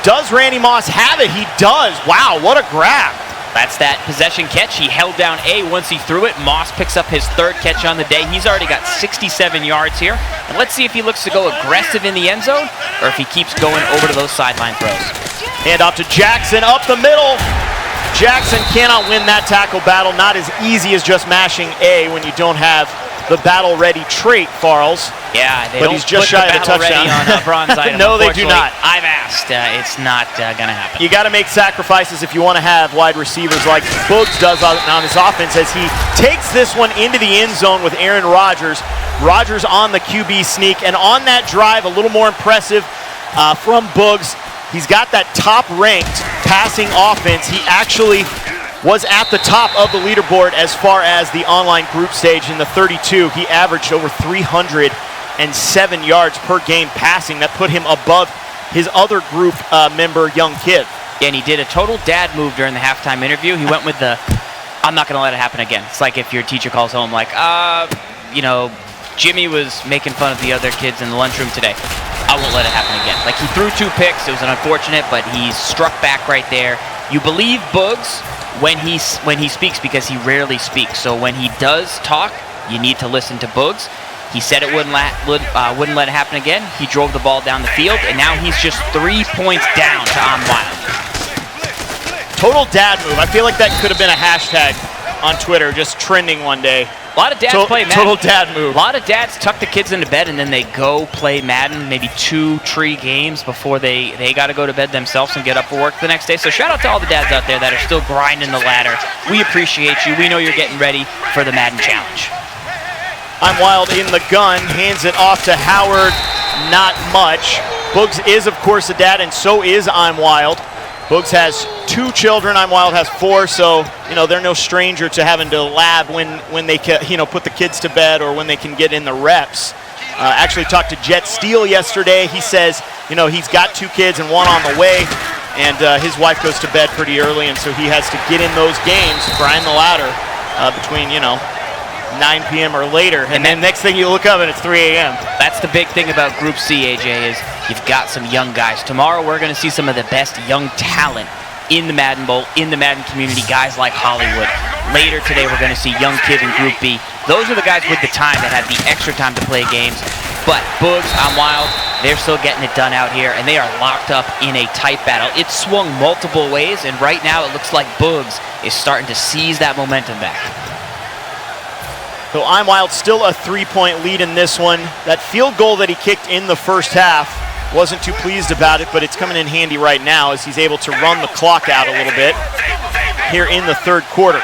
Speaker 2: Does Randy Moss have it? He does. Wow, what a grab.
Speaker 1: That's that possession catch. He held down A once he threw it. Moss picks up his 3rd catch on the day. He's already got 67 yards here. And let's see if he looks to go aggressive in the end zone or if he keeps going over to those sideline throws.
Speaker 2: Hand off to Jackson, up the middle. Jackson cannot win that tackle battle. Not as easy as just mashing A when you don't have the battle-ready trait, Farles.
Speaker 1: Yeah, they
Speaker 2: but
Speaker 1: don't
Speaker 2: he's just
Speaker 1: put
Speaker 2: shy
Speaker 1: the
Speaker 2: of a touchdown.
Speaker 1: on a bronze item.
Speaker 2: No, they do not.
Speaker 1: I've asked. It's not going to happen.
Speaker 2: You got to make sacrifices if you want to have wide receivers like Boogs does on his offense, as he takes this one into the end zone with Aaron Rodgers. Rodgers on the QB sneak, and on that drive, a little more impressive from Boogs. He's got that top-ranked passing offense. He actually was at the top of the leaderboard as far as the online group stage in the 32. He averaged over 307 yards per game passing. That put him above his other group member, Young Kid.
Speaker 1: Yeah, and he did a total dad move during the halftime interview. He went with the, I'm not going to let it happen again. It's like if your teacher calls home like, you know, Jimmy was making fun of the other kids in the lunchroom today. I won't let it happen again. Like, he threw 2 picks. It was an unfortunate, but he struck back right there. You believe Boogs when he speaks, because he rarely speaks. So when he does talk, you need to listen to Boogs. He said it wouldn't let it happen again. He drove the ball down the field, and now he's just 3 points down to IMWILD.
Speaker 2: Total dad move. I feel like that could have been a hashtag on Twitter, just trending one day.
Speaker 1: A lot of dads play Madden.
Speaker 2: Total dad move.
Speaker 1: A lot of dads tuck the kids into bed and then they go play Madden, maybe 2-3 games before they got to go to bed themselves and get up for work the next day. So shout out to all the dads out there that are still grinding the ladder. We appreciate you. We know you're getting ready for the Madden Challenge.
Speaker 2: IMWILD in the gun, hands it off to Howard. Not much. Boogs is, of course, a dad, and so is IMWILD. Boogs has 2 children. IMWILD has 4, so they're no stranger to having to lab when they can, put the kids to bed or when they can get in the reps. Actually talked to Jet Steele yesterday. He says he's got 2 kids and 1 on the way, and his wife goes to bed pretty early, and so he has to get in those games, grind the ladder between 9 p.m. or later, and then next thing you look up and it's 3 a.m.
Speaker 1: That's the big thing about Group C, AJ, is you've got some young guys. Tomorrow we're going to see some of the best young talent in the Madden Bowl, in the Madden community, guys like Hollywood. Later today we're going to see Young Kid in Group B. Those are the guys with the time that have the extra time to play games. But Boogs, IMWILD, they're still getting it done out here, and they are locked up in a tight battle. It's swung multiple ways, and right now it looks like Boogs is starting to seize that momentum back.
Speaker 2: So IMWILD still a 3-point lead in this one. That field goal that he kicked in the first half, wasn't too pleased about it, but it's coming in handy right now as he's able to run the clock out a little bit here in the 3rd quarter.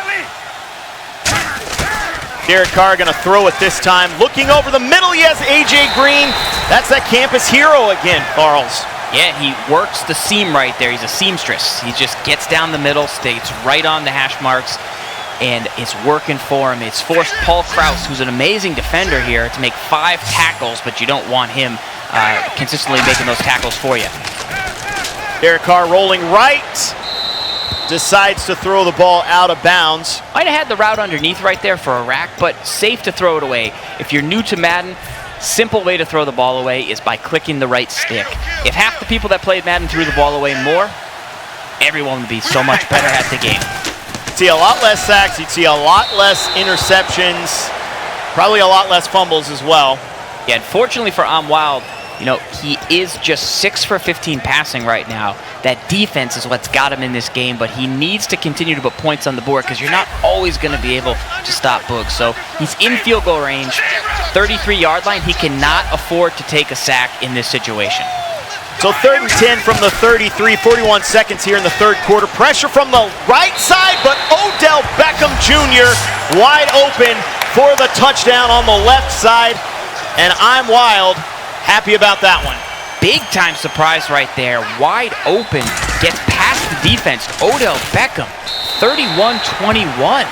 Speaker 2: Derek Carr going to throw it this time. Looking over the middle, he has A.J. Green. That's that campus hero again, Charles.
Speaker 1: Yeah, he works the seam right there. He's a seamstress. He just gets down the middle, stays right on the hash marks, and it's working for him. It's forced Paul Krause, who's an amazing defender here, to make 5 tackles, but you don't want him consistently making those tackles for you.
Speaker 2: Derek Carr rolling right. Decides to throw the ball out of bounds.
Speaker 1: Might have had the route underneath right there for a rack, but safe to throw it away. If you're new to Madden, simple way to throw the ball away is by clicking the right stick. If half the people that played Madden threw the ball away more, everyone would be so much better at the game.
Speaker 2: You'd see a lot less sacks, you'd see a lot less interceptions, probably a lot less fumbles as well.
Speaker 1: Yeah, unfortunately for IMWILD, You know, he is just 6 for 15 passing right now. That defense is what's got him in this game, but he needs to continue to put points on the board because you're not always going to be able to stop Boogs. So he's in field goal range, 33-yard line. He cannot afford to take a sack in this situation.
Speaker 2: So 3rd and 10 from the 33, 41 seconds here in the third quarter. Pressure from the right side, but Odell Beckham Jr. wide open for the touchdown on the left side. And IMWILD happy about that one.
Speaker 1: Big time surprise right there. Wide open, gets past the defense. Odell Beckham, 31-21.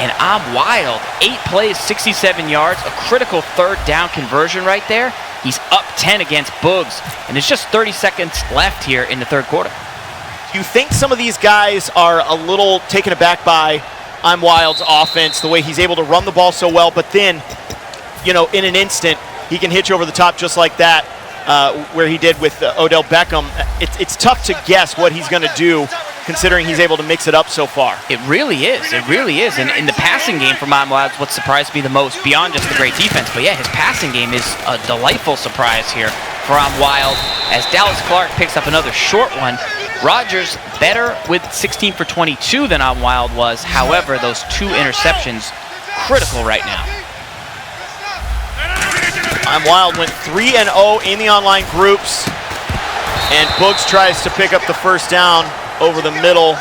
Speaker 1: And IMWILD, 8 plays, 67 yards, a critical 3rd down conversion right there. He's up 10 against Boogs, and there's just 30 seconds left here in the third quarter.
Speaker 2: You think some of these guys are a little taken aback by IMWILD's offense, the way he's able to run the ball so well, but then, you know, in an instant, he can hit you over the top just like that, where he did with Odell Beckham. It's tough to guess what he's going to do, considering he's able to mix it up so far.
Speaker 1: It really is. It really is. And in the passing game for IMWILD, what surprised me the most, beyond just the great defense, but yeah, his passing game is a delightful surprise here for IMWILD as Dallas Clark picks up another short one. Rogers better with 16 for 22 than IMWILD was. However, those 2 interceptions, critical right now.
Speaker 2: IMWILD went 3-0 in the online groups, and Boogs tries to pick up the first down over the middle.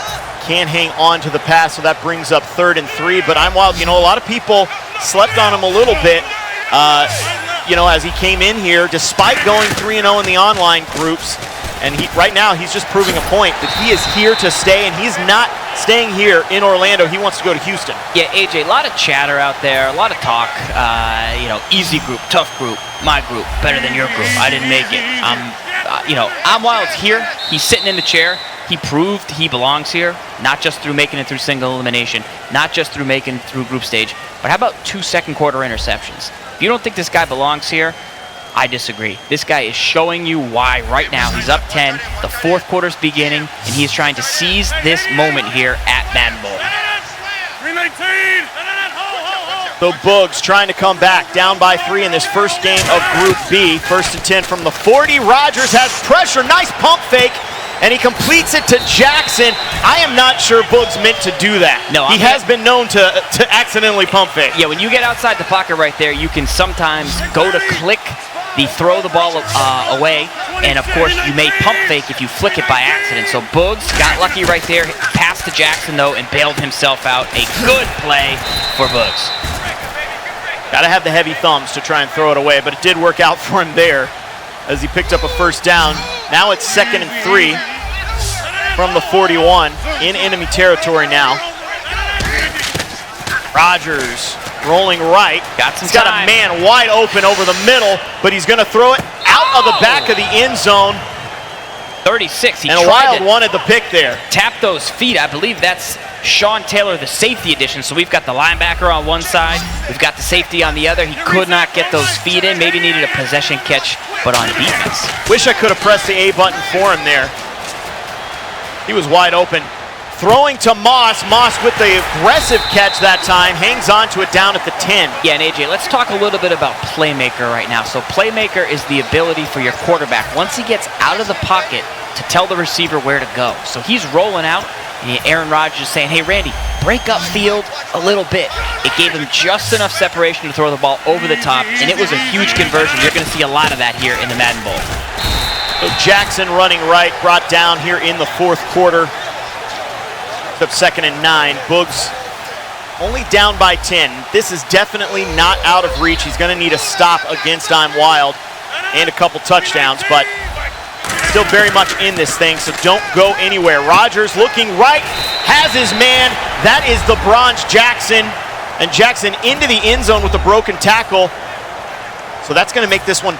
Speaker 2: Can't hang on to the pass, so that brings up 3rd and 3. But IMWILD, you know, a lot of people slept on him a little bit, you know, as he came in here, despite going 3-0 in the online groups. And right now, he's just proving a point that he is here to stay, and he's not staying here in Orlando. He wants to go to Houston.
Speaker 1: Yeah, AJ, a lot of chatter out there, a lot of talk. You know, easy group, tough group, my group, better than your group. I didn't make it. You know, IMWILD's here. He's sitting in the chair. He proved he belongs here, not just through making it through single elimination, not just through making it through group stage, but how about 2 second-quarter interceptions? If you don't think this guy belongs here, I disagree. This guy is showing you why right now. He's up 10, the 4th quarter's beginning, and he is trying to seize this moment here at Madden Bowl.
Speaker 2: So Boogs trying to come back, down by 3 in this first game of Group B. 1st and 10 from the 40. Rogers has pressure, nice pump fake, and he completes it to Jackson. I am not sure Boogs meant to do that.
Speaker 1: No,
Speaker 2: he has been known to accidentally pump fake.
Speaker 1: Yeah, when you get outside the pocket right there, you can sometimes go to click the throw the ball away, and of course you may pump fake if you flick it by accident. So Boogs got lucky right there, passed to Jackson though, and bailed himself out. A good play for Boogs.
Speaker 2: Got to have the heavy thumbs to try and throw it away, but it did work out for him there as he picked up a first down. Now it's 2nd and 3 from the 41 in enemy territory now. Rogers rolling right. He's got a man wide open over the middle, but he's going to throw it out of the back of the end zone.
Speaker 1: 36.
Speaker 2: And IMWILD wanted the pick there.
Speaker 1: Tap those feet. I believe that's Sean Taylor, the safety edition. So we've got the linebacker on one side. We've got the safety on the other. He could not get those feet in. Maybe needed a possession catch, but on defense.
Speaker 2: Wish I could have pressed the A button for him there. He was wide open. Throwing to Moss. Moss with the aggressive catch that time. Hangs on to it down at the 10.
Speaker 1: Yeah, and AJ, let's talk a little bit about playmaker right now. So playmaker is the ability for your quarterback, once he gets out of the pocket, to tell the receiver where to go. So he's rolling out, and Aaron Rodgers is saying, hey, Randy, break up field a little bit. It gave him just enough separation to throw the ball over the top, and it was a huge conversion. You're going to see a lot of that here in the Madden Bowl.
Speaker 2: So Jackson running right, brought down here in the 4th quarter. Up 2nd and 9. Boogs only down by 10. This is definitely not out of reach. He's going to need a stop against IMWILD and a couple touchdowns, but still very much in this thing, so don't go anywhere. Rogers looking right, has his man. That is the bronze Jackson, and Jackson into the end zone with a broken tackle. So that's going to make this one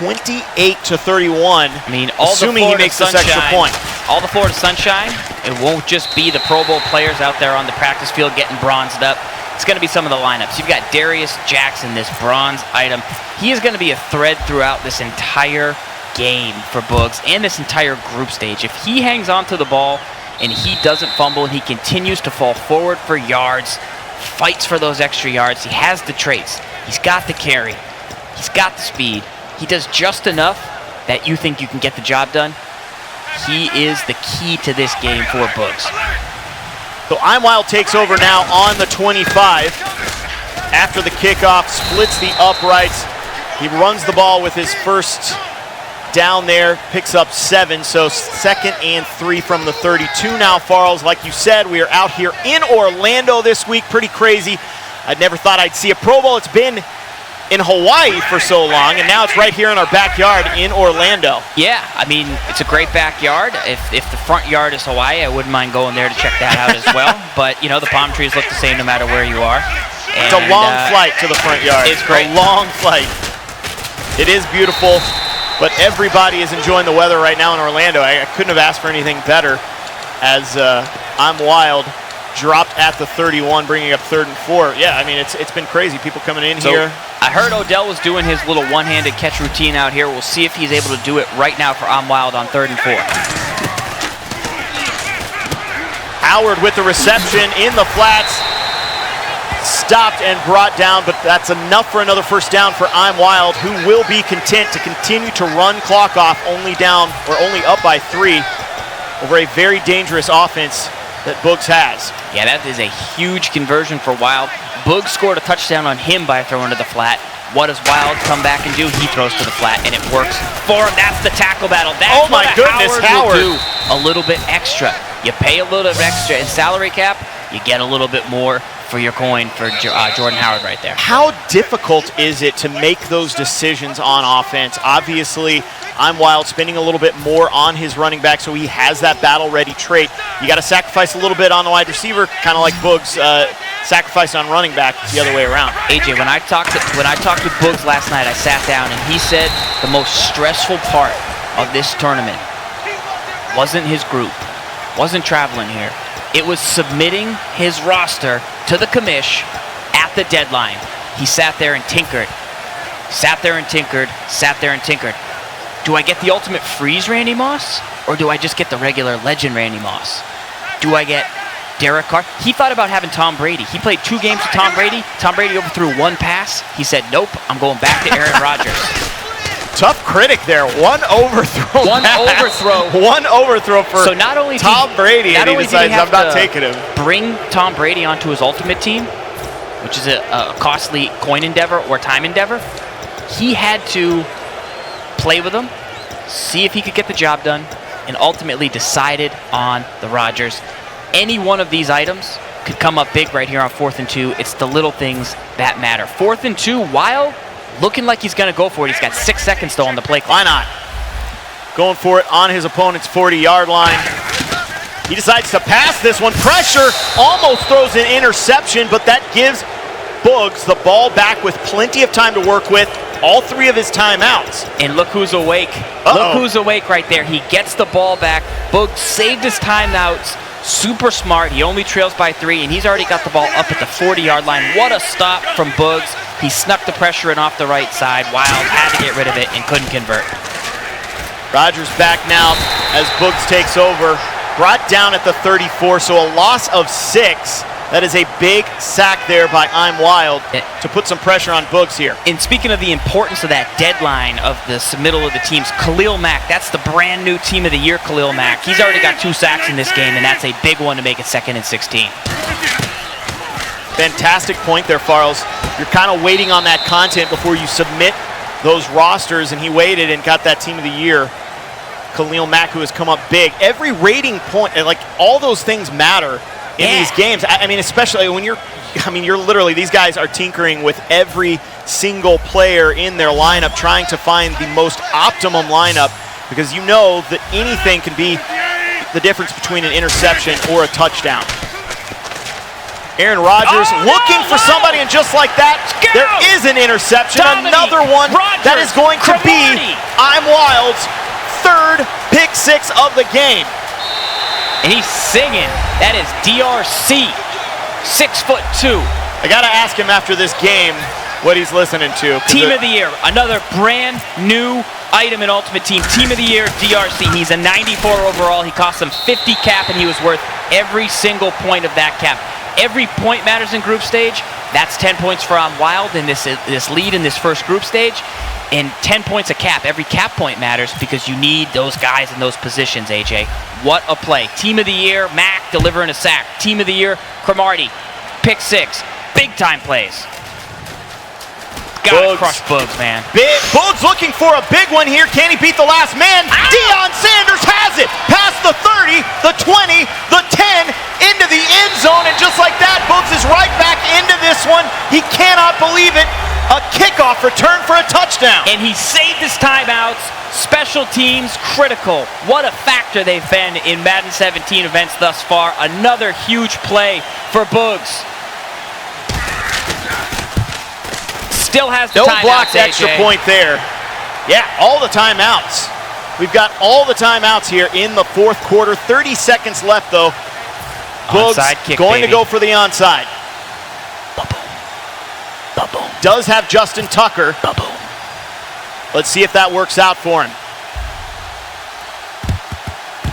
Speaker 2: 28-31.
Speaker 1: I mean,
Speaker 2: assuming he makes this extra point.
Speaker 1: All the Florida sunshine, it won't just be the Pro Bowl players out there on the practice field getting bronzed up. It's going to be some of the lineups. You've got Darius Jackson, this bronze item. He is going to be a thread throughout this entire game for Boogs and this entire group stage. If he hangs on to the ball and he doesn't fumble and he continues to fall forward for yards, fights for those extra yards, he has the traits. He's got the carry. He's got the speed. He does just enough that you think you can get the job done. He is the key to this game for Boogs.
Speaker 2: So IMWILD takes over now on the 25. After the kickoff, splits the uprights. He runs the ball with his first down there, picks up 7, so 2nd and 3 from the 32 now, Farles. Like you said, we are out here in Orlando this week, pretty crazy. I never thought I'd see a Pro Bowl. It's been in Hawaii for so long, and now it's right here in our backyard in Orlando.
Speaker 1: Yeah, I mean, it's a great backyard. If the front yard is Hawaii, I wouldn't mind going there to check that out as well. But, you know, the palm trees look the same no matter where you are.
Speaker 2: It's a long flight to the front yard.
Speaker 1: It's great.
Speaker 2: A long flight. It is beautiful, but everybody is enjoying the weather right now in Orlando. I couldn't have asked for anything better as IMWILD dropped at the 31, bringing up 3rd and 4. Yeah, I mean, it's been crazy. People coming in here.
Speaker 1: I heard Odell was doing his little one-handed catch routine out here. We'll see if he's able to do it right now for IMWILD on 3rd and 4.
Speaker 2: Howard with the reception in the flats. Stopped and brought down, but that's enough for another first down for IMWILD, who will be content to continue to run clock off, only up by 3 over a very dangerous offense that Boogs has.
Speaker 1: Yeah, that is a huge conversion for Wild. Boogs scored a touchdown on him by throwing to the flat. What does Wild come back and do? He throws to the flat, and it works for him. That's the tackle battle. That's
Speaker 2: oh my goodness, Howard
Speaker 1: will do a little bit extra. You pay a little bit extra in salary cap, you get a little bit more for your coin for Jordan Howard right there.
Speaker 2: How difficult is it to make those decisions on offense? Obviously, IMWILD spending a little bit more on his running back, so he has that battle-ready trait. You got to sacrifice a little bit on the wide receiver, kind of like Boogs sacrificed on running back the other way around.
Speaker 1: AJ, when I talked to Boogs last night, I sat down and he said the most stressful part of this tournament wasn't his group, wasn't traveling here. It was submitting his roster to the commish at the deadline. He sat there and tinkered. Do I get the ultimate freeze Randy Moss, or do I just get the regular legend Randy Moss? Do I get Derek Carr? He thought about having Tom Brady. He played 2 games with Tom Brady. Tom Brady overthrew 1 pass. He said, nope, I'm going back to Aaron Rodgers.
Speaker 2: Tough critic there. One overthrow for
Speaker 1: so not only
Speaker 2: Tom Brady, and he decides, I'm not taking him.
Speaker 1: Bring Tom Brady onto his ultimate team, which is a costly coin endeavor or time endeavor. He had to play with him, see if he could get the job done, and ultimately decided on the Rodgers. Any one of these items could come up big right here on 4th and 2. It's the little things that matter. 4th and 2, Wild looking like he's going to go for it. He's got 6 seconds still on the play clock.
Speaker 2: Why not? Going for it on his opponent's 40-yard line. He decides to pass this one. Pressure, almost throws an interception, but that gives Boogs the ball back with plenty of time to work with. All 3 of his timeouts.
Speaker 1: And look who's awake. Look who's awake right there. He gets the ball back. Boogs saved his timeouts. Super smart. He only trails by 3, and he's already got the ball up at the 40-yard line. What a stop from Boogs. He snuck the pressure in off the right side. Wild had to get rid of it and couldn't convert.
Speaker 2: Rodgers back now as Boogs takes over. Brought down at the 34, so a loss of 6. That is a big sack there by IMWILD to put some pressure on Boogs here.
Speaker 1: And speaking of the importance of that deadline of the submittal of the teams, Khalil Mack, that's the brand new team of the year, Khalil Mack. He's already got 2 sacks in this game, and that's a big one to make it 2nd and 16.
Speaker 2: Fantastic point there, Farles. You're kind of waiting on that content before you submit those rosters, and he waited and got that team of the year. Khalil Mack, who has come up big. Every rating point, like all those things matter in these games. I mean, especially when you're literally, these guys are tinkering with every single player in their lineup, trying to find the most optimum lineup, because you know that anything can be the difference between an interception or a touchdown. Aaron Rodgers looking for somebody, and just like that, there is an interception. Another one that is going to be IMWILD's 3rd pick 6 of the game.
Speaker 1: And he's singing. That is DRC, 6'2".
Speaker 2: I got to ask him after this game what he's listening to.
Speaker 1: Team of the year, another brand new item in Ultimate Team. Team of the year, DRC. He's a 94 overall. He cost him 50 cap, and he was worth every single point of that cap. Every point matters in group stage. That's 10 points for IMWILD in this lead in this first group stage, and 10 points a cap. Every cap point matters because you need those guys in those positions, AJ. What a play. Team of the year, Mac delivering a sack. Team of the year, Cromartie, pick 6. Big time plays. Gotta crush Boogs, man.
Speaker 2: Boogs looking for a big one here. Can he beat the last man? Deion Sanders has it. Past the 30, the 20, the 10, into the end zone. And just like that, Boogs is right back into this one. He cannot believe it. A kickoff return for a touchdown.
Speaker 1: And he saved his timeouts. Special teams critical. What a factor they've been in Madden 17 events thus far. Another huge play for Boogs. Still has the timeouts,
Speaker 2: blocked extra point there. Yeah, all the timeouts. We've got all the timeouts here in the fourth quarter. 30 seconds left, though. Boogs going to go for the onside. Does have Justin Tucker. Let's see if that works out for him.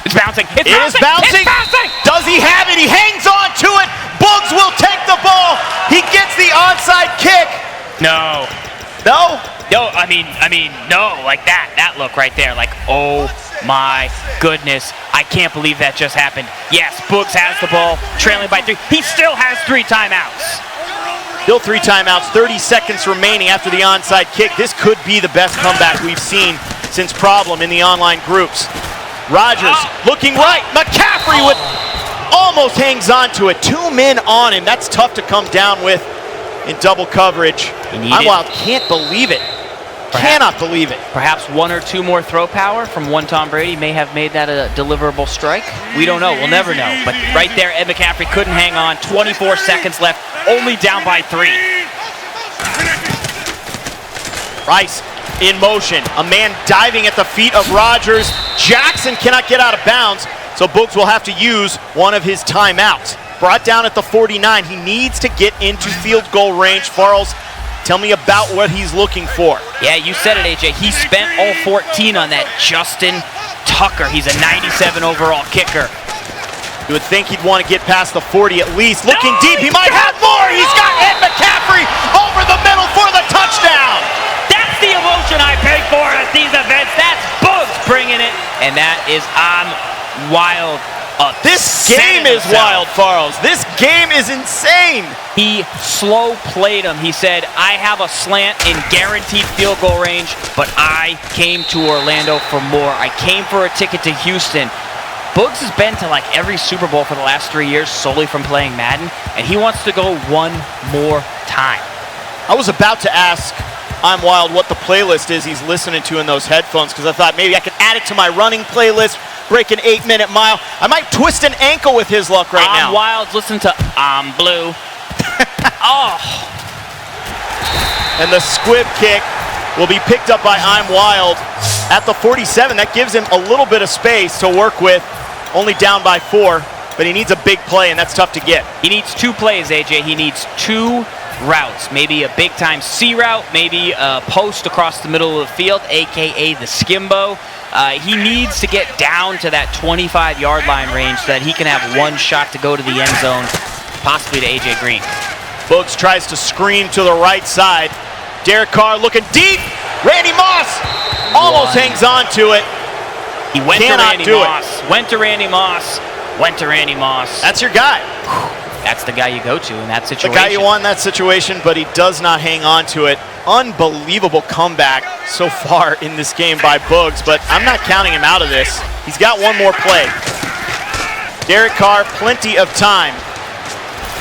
Speaker 1: It's bouncing.
Speaker 2: It is bouncing. Does he have it? He hangs on to it. Boogs will take the ball. He gets the onside kick.
Speaker 1: No.
Speaker 2: No?
Speaker 1: No, I mean, no, like that look right there, like, oh my goodness, I can't believe that just happened. Yes, Boogs has the ball, trailing by 3. He still has 3 timeouts.
Speaker 2: Still 3 timeouts, 30 seconds remaining after the onside kick. This could be the best comeback we've seen since Problem in the online groups. Rogers looking right. McCaffrey with almost hangs on to it. 2 men on him. That's tough to come down with in double coverage. IMWILD can't believe it. Cannot believe it.
Speaker 1: Perhaps 1 or 2 more throw power from one Tom Brady may have made that a deliverable strike. We don't know. We'll never know. But right there, Ed McCaffrey couldn't hang on. 24 seconds left. Only down by 3.
Speaker 2: Rice in motion. A man diving at the feet of Rogers. Jackson cannot get out of bounds, so Boogs will have to use one of his timeouts. Brought down at the 49. He needs to get into field goal range. Farrells, tell me about what he's looking for.
Speaker 1: Yeah, you said it, AJ. He spent all 14 on that Justin Tucker. He's a 97 overall kicker.
Speaker 2: You would think he'd want to get past the 40 at least. Looking deep, he might have more. He's got Ed McCaffrey over the middle for the touchdown.
Speaker 1: That's the emotion I pay for at these events. That's Boogs bringing it. And that is IMWILD.
Speaker 2: This game is wild, Farrells. This game is insane.
Speaker 1: He slow played him. He said, I have a slant in guaranteed field goal range, but I came to Orlando for more. I came for a ticket to Houston. Boogs has been to like every Super Bowl for the last 3 years solely from playing Madden, and he wants to go one more time.
Speaker 2: I was about to ask IMWILD what the playlist is he's listening to in those headphones, because I thought maybe I could add it to my running playlist, break an 8-minute mile. I might twist an ankle with his luck right now.
Speaker 1: IMWILD, listen to I'm Blue.
Speaker 2: And the squib kick will be picked up by IMWILD at the 47. That gives him a little bit of space to work with, only down by 4, but he needs a big play, and that's tough to get.
Speaker 1: He needs 2 plays, AJ. He needs 2 routes, maybe a big-time C route, maybe a post across the middle of the field, a.k.a. the skimbo. He needs to get down to that 25-yard line range so that he can have one shot to go to the end zone, possibly to A.J. Green.
Speaker 2: Boogs tries to screen to the right side. Derek Carr looking deep. Randy Moss almost hangs on to it.
Speaker 1: He went to Randy Moss. Went to Randy Moss. Went to Randy Moss.
Speaker 2: That's your guy.
Speaker 1: That's the guy you go to in that situation.
Speaker 2: The guy you want in that situation, but he does not hang on to it. Unbelievable comeback so far in this game by Boogs, but I'm not counting him out of this. He's got one more play. Derek Carr, plenty of time.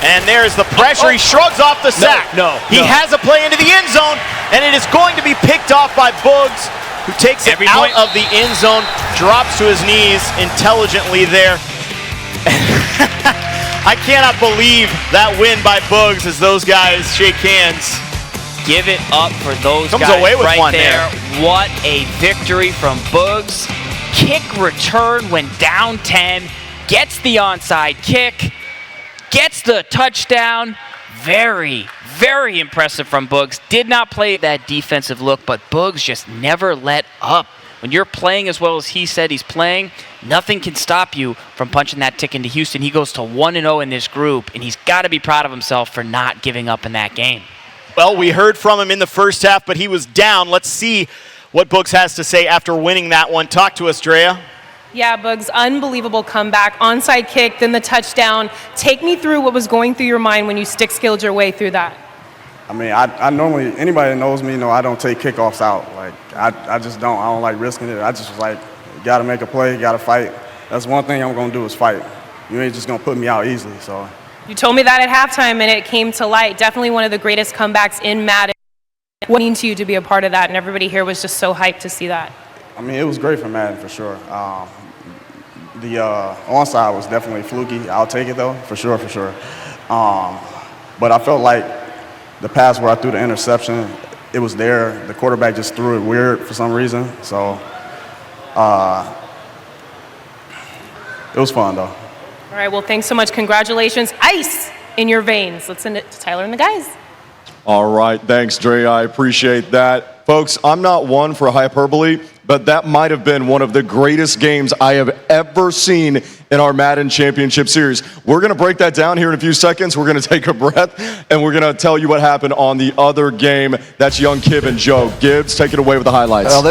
Speaker 2: And there's the pressure. He shrugs off the sack. He has a play into the end zone, and it is going to be picked off by Boogs, who takes it out of the end zone, drops to his knees intelligently there. I cannot believe that win by Boogs as those guys shake hands.
Speaker 1: Give it up for those guys
Speaker 2: away with
Speaker 1: right
Speaker 2: one
Speaker 1: there. What a victory from Boogs. Kick return when down 10. Gets the onside kick. Gets the touchdown. Very, very impressive from Boogs. Did not play that defensive look, but Boogs just never let up. When you're playing as well as he said he's playing, Nothing can stop you from punching that tick into Houston. He goes to 1-0 in this group, and he's got to be proud of himself for not giving up in that game.
Speaker 2: Well, we heard from him in the first half, but he was down. Let's see what Boogs has to say after winning that one. Talk to us, Darrelle.
Speaker 4: Yeah, Boogs, unbelievable comeback, onside kick, then the touchdown. Take me through what was going through your mind when you stick-skilled your way through that.
Speaker 5: I mean, I normally, anybody that knows me, I don't take kickoffs out. Like, I just don't. I don't like risking it. I just was like, you got to make a play, you got to fight. That's one thing I'm going to do is fight. You ain't just going to put me out easily, so.
Speaker 4: You told me that at halftime, and it came to light. Definitely one of the greatest comebacks in Madden. What means to you to be a part of that? And everybody here was just so hyped to see that.
Speaker 5: I mean, it was great for Madden, for sure. The onside was definitely fluky. I'll take it, though, for sure, for sure. But I felt like the pass where I threw the interception, it was there. The quarterback just threw it weird for some reason. So it was fun, though.
Speaker 4: All right, well, thanks so much. Congratulations. Ice in your veins. Let's send it to Tyler and the guys.
Speaker 3: All right, thanks, Dre. I appreciate that. Folks, I'm not one for hyperbole, but that might have been one of the greatest games I have ever seen in our Madden Championship Series. We're going to break that down here in a few seconds. We're going to take a breath, and we're going to tell you what happened on the other game. That's young Kib and Joe. Gibbs, take it away with the highlights.